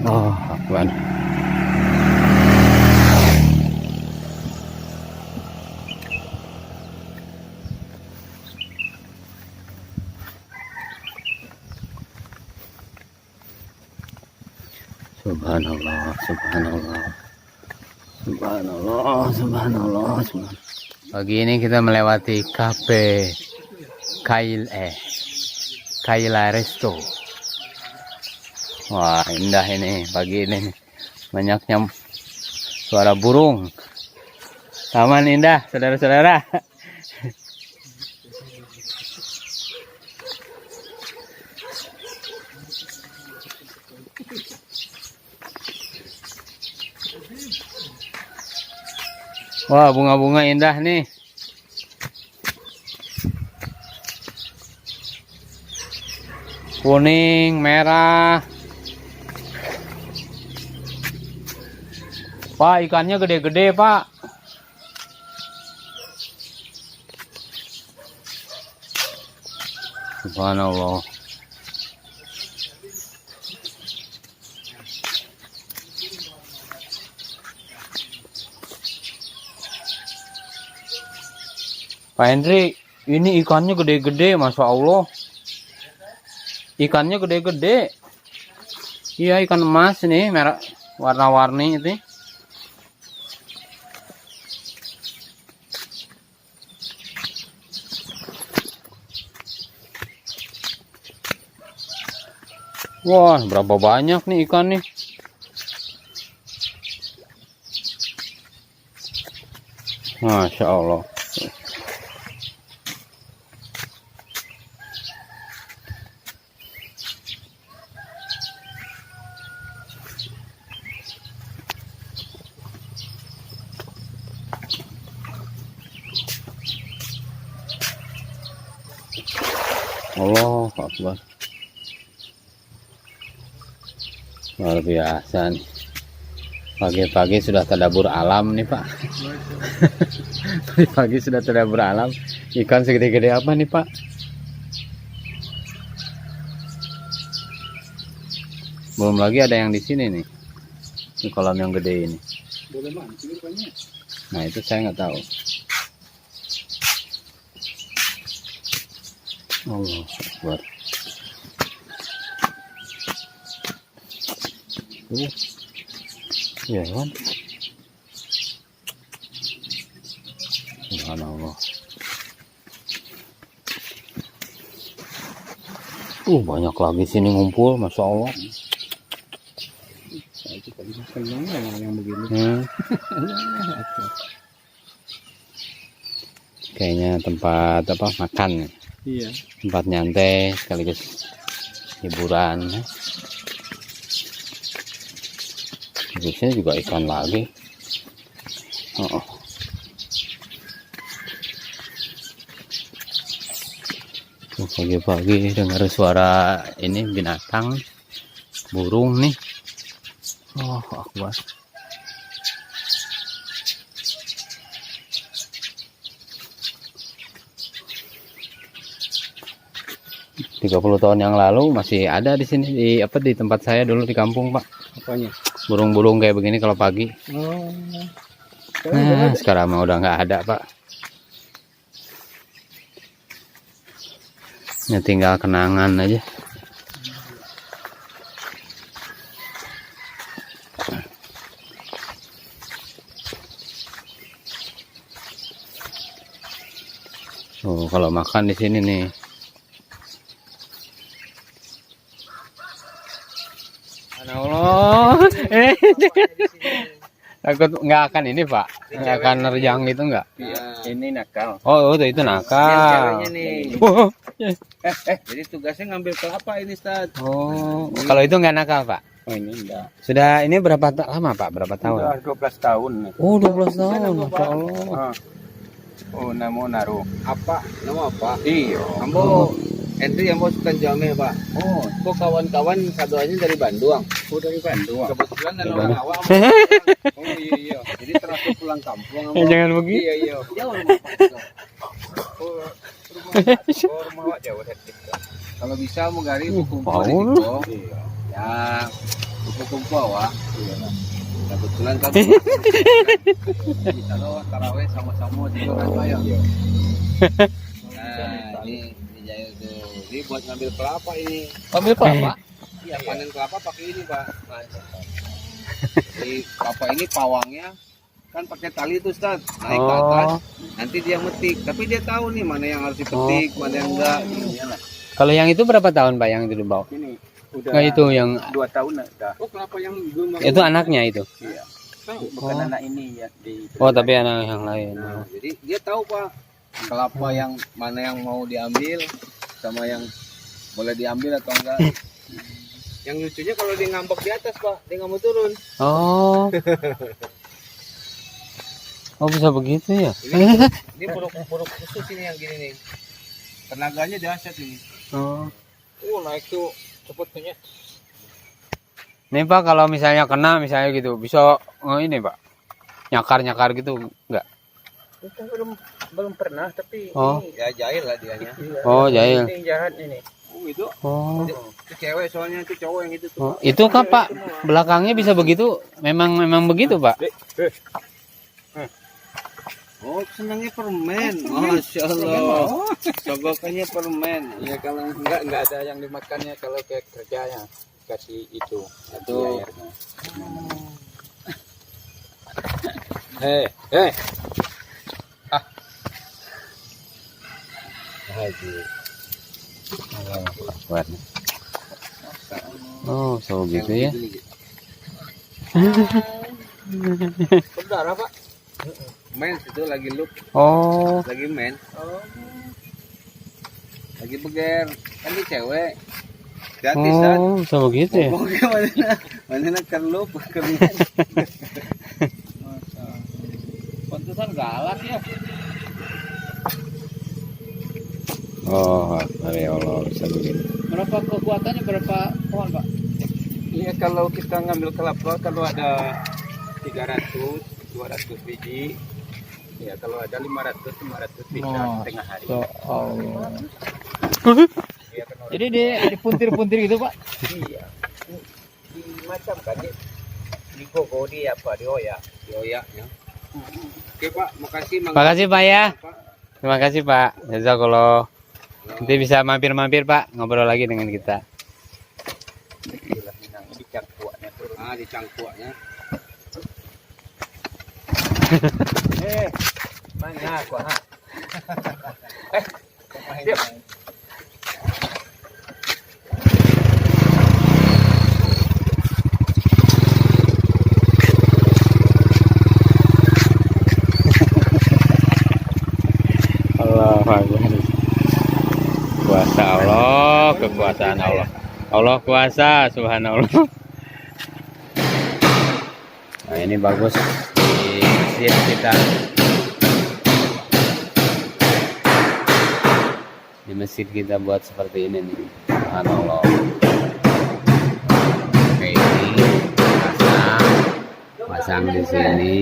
Oh, Akbar. Subhanallah, subhanallah, subhanallah, subhanallah, subhanallah. Pagi ini kita melewati kafe Kaila Resto. Wah, indah ini pagi ini. Banyaknya suara burung. Taman indah, saudara-saudara. Wah, bunga-bunga indah nih. Kuning, merah. Pak, ikannya gede-gede, Pak. Subhanallah. Pak Hendri, ini ikannya gede-gede, Masya Allah. Ikannya gede-gede. Iya, ikan emas nih, merah, warna-warni itu. Wah, berapa banyak nih ikan nih. Masya Allah. Allah Akbar. Luar biasa nih. Pagi-pagi sudah tadabur alam nih, Pak. Pagi-pagi sudah tadabur alam. Ikan segede-gede apa nih, Pak? Belum lagi ada yang di sini nih. Di kolam yang gede ini. Nah, itu saya nggak tahu. Allah Akbar. Ya kan. Subhanallah. Banyak lagi sini ngumpul, masya Allah. Senang yang begini. Kayaknya tempat apa makan, Iya. tempat nyantai sekaligus hiburan. Di sini juga ikan lagi. Oh. Pagi-pagi dengar suara ini binatang, burung nih. Oh, Akbar. Tiga 30 tahun yang lalu masih ada di sini di tempat saya dulu di kampung, Pak. Apanya? Burung-burung kayak begini kalau pagi. Oh. Nah, sekarang mah udah nggak ada, Pak. Ya tinggal kenangan aja. Oh, kalau makan di sini nih. Allah. Takut nggak akan ini, Pak. Nggak akan nerjang gitu nggak? Ini nakal. Oh, itu nakal. Ceweknya nih. Jadi tugasnya ngambil kelapa ini, Ustaz. Oh, kalau itu nggak nakal, Pak? Oh, ini enggak. Sudah ini berapa lama, Pak? Berapa tahun? Udah 12 tahun. Oh, 12 tahun. Masya Allah. Oh, namo naruh. Apa? Nama apa? Iya. Ambo entry Ambo suka jame, Pak. Oh, Kok kawan-kawan sadoanya dari Bandung. aku dari Bandung. Kebetulan dan orang awam. Oh, iya iya. Jadi terasa pulang kampung Ambo. Jangan begitu. Iya iya. Jauh rumah Pak. Rumah Wak jauh dari kita. Kalau bisa mau gari kumpul di Paul. Diko. Iya. Ya, kumpul wah. Iya. Kebetulan kan kita lo taraweh sama-sama di orang bayang. Nah, ini Jaya tuh. Ini buat ngambil kelapa ini. Ambil kelapa? Iya, panen kelapa pakai ini, Pak. Nah, jadi kelapa ini pawangnya kan pakai tali itu, Ustaz. Naik ke atas, nanti dia metik. Tapi dia tahu nih mana yang harus dipetik, mana yang enggak. Iyalah. Kalau yang itu berapa tahun, Pak, yang itu dibawa? Ini udah Nggak, itu yang 2 tahun dah. Oh, kelapa yang belum itu anaknya itu. Iya. Bukan anak ini ya di. Oh, tapi anak yang lain. Nah, jadi dia tahu, Pak, kelapa yang mana yang mau diambil sama yang boleh diambil atau enggak. Yang lucunya kalau dia ngambek di atas, Pak, dia nggak mau turun. Oh. Oh, bisa begitu ya? Ini buruk khusus ini yang gini nih. Tenaganya dahsyat ini. Oh. Naik tuh cepet punya. Nih, Pak, kalau misalnya kena misalnya gitu, bisa ini, Pak. Nyakar gitu enggak? Kita belum pernah tapi Oh. ini Ya jahil lah dianya. Oh, jahil. ini jahat ini. Oh, itu. Oh. Itu cewek soalnya itu cowok yang itu tuh. Oh, itu kan, Pak, belakangnya bisa begitu? Memang begitu, Pak. Oh, senangnya permen. Masya Allah. Sogokannya permen. Ya kalau enggak ada yang dimakannya kalau kayak kerjanya kasih itu Aduh. airnya. Warna. Oh, so gitu ya. Saudara, Pak. Men itu lagi look, Oh. lagi men. Lagi beger. Kan dia cewek. Hati-hati, Ustaz. Oh, so begitu ya. Pokoknya mana kerlup, kermen. Pantesan galak ya. Oh, ya Allah, bisa begini. Berapa kekuatannya berapa pohon, Pak? Iya kalau kita ngambil kelapa kalau ada 300 200 biji ya kalau ada 500 bisa setengah hari. Allah. Iya, kan orang- Jadi dipuntir-puntir gitu, Pak. iya. Di macam kan di gogo di apa di oya. Yoya ya. Oke, Pak, makasih. Makasih, Pak, ya. Pak. Terima kasih, Pak. Jazakallah. Nanti bisa mampir-mampir Pak, ngobrol lagi dengan kita. Di cangkuaknya. Mana aku ha? Allah Akbar. Kuasa Allah, kekuasaan Allah. Allah kuasa, subhanallah. Nah, ini bagus di masjid kita. Di masjid kita buat seperti ini nih. Subhanallah. Oke, ini pasang di sini.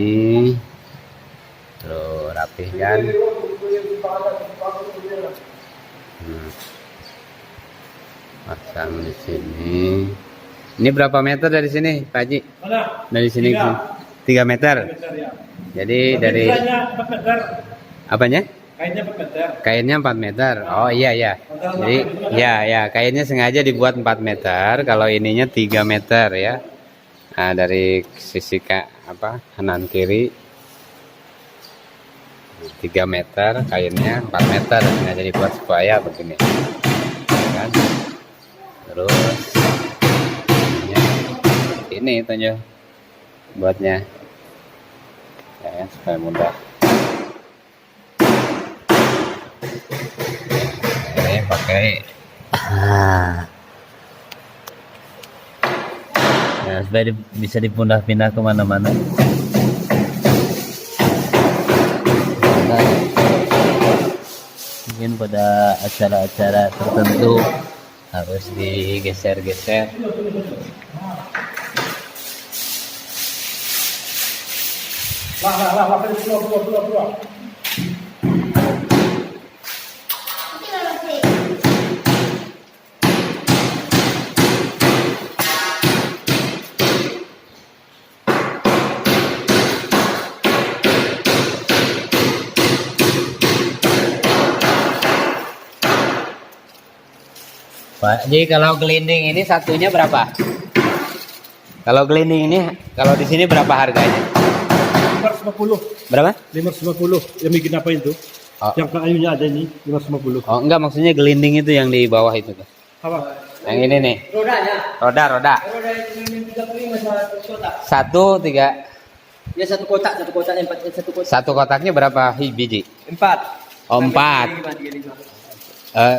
Terus rapihkan. Pasang di sini. Ini berapa meter dari sini, Pak Haji? Dari sini ke 3 meter. Jadi dari apanya? Kainnya 4 meter. Oh iya ya. Jadi ya kainnya sengaja dibuat 4 meter. Kalau ininya 3 meter ya. Nah, dari sisi kanan kiri 3 meter, kainnya 4 meter sengaja dibuat supaya begini. Kan? Terus ini aja buatnya ya, supaya mudah. Ini pakai ya, supaya bisa dipindah-pindah kemana-mana. Mungkin pada acara-acara tertentu harus digeser-geser. Pak, jadi kalau gelinding ini satunya berapa? Kalau gelinding ini, kalau di sini berapa harganya? 550. Berapa? 550. Yang bikin apa itu? Oh. Yang kayunya ada ini 550. Oh, enggak, maksudnya gelinding itu yang di bawah itu tuh. Apa? Yang ini nih. Rodanya. Roda. Roda itu 35 satu kotak. 1, 3. Ya satu kotaknya 4 satu kotak. Satu kotaknya berapa biji? 4. Oh, 4.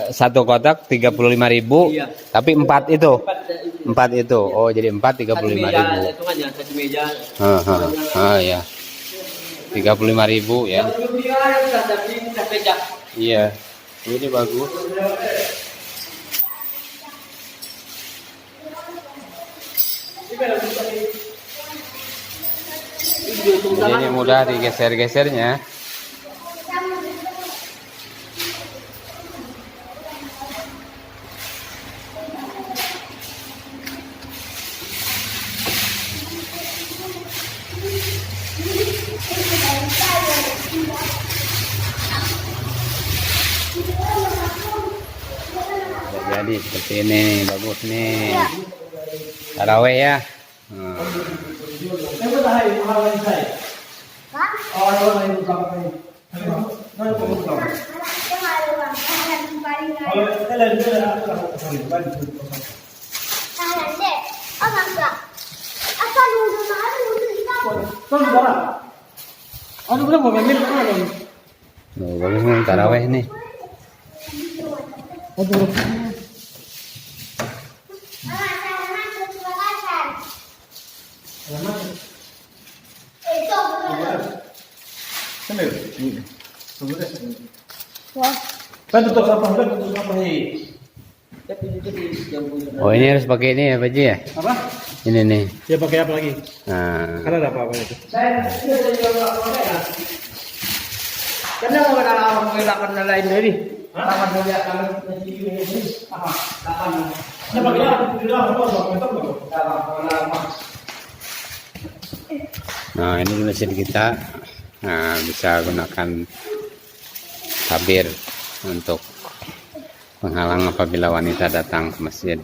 Satu kotak 35.000. Iya. Tapi 4 itu. 4 itu. Oh, jadi 4 35.000. Hitungannya satu meja. Ya. 35.000 ya. Iya. Ini bagus. Jadi ini mudah digeser-gesernya. Jadi seperti ini bagus nih. Taraweh ya. Bagus nih taraweh nih. Oh, ini harus pakai ini ya Pak Ji ya? Apa? Ini nih. Ya pakai apa lagi? Nah. Karena ada apa-apa itu. Karena ada orang lain dari. Kapan dia kami ini? Kapan? Ya pakai apa? Nah, ini mesin kita. Nah, bisa gunakan tabir untuk penghalang apabila wanita datang ke masjid.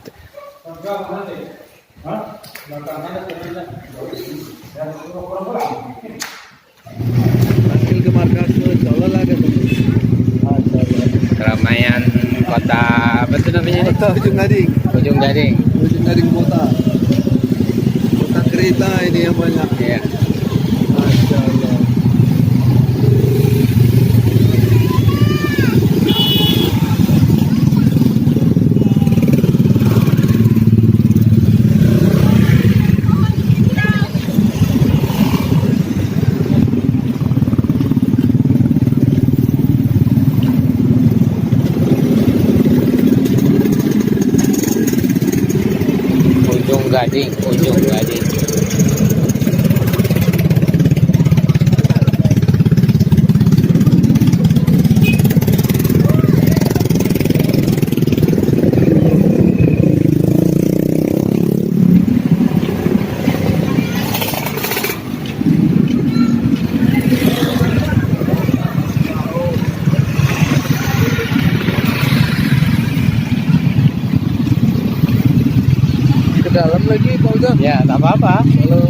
Keramaian kota apa itu namanya? Ujung Gading, Ujung Gading. Ujung Gading kota. Kota kereta ini yang banyak. Iya. Masya Allah. Ujung Gading, Ujung Gading. Ke dalam lagi Pak Uda. Ya, tak apa-apa. Kalau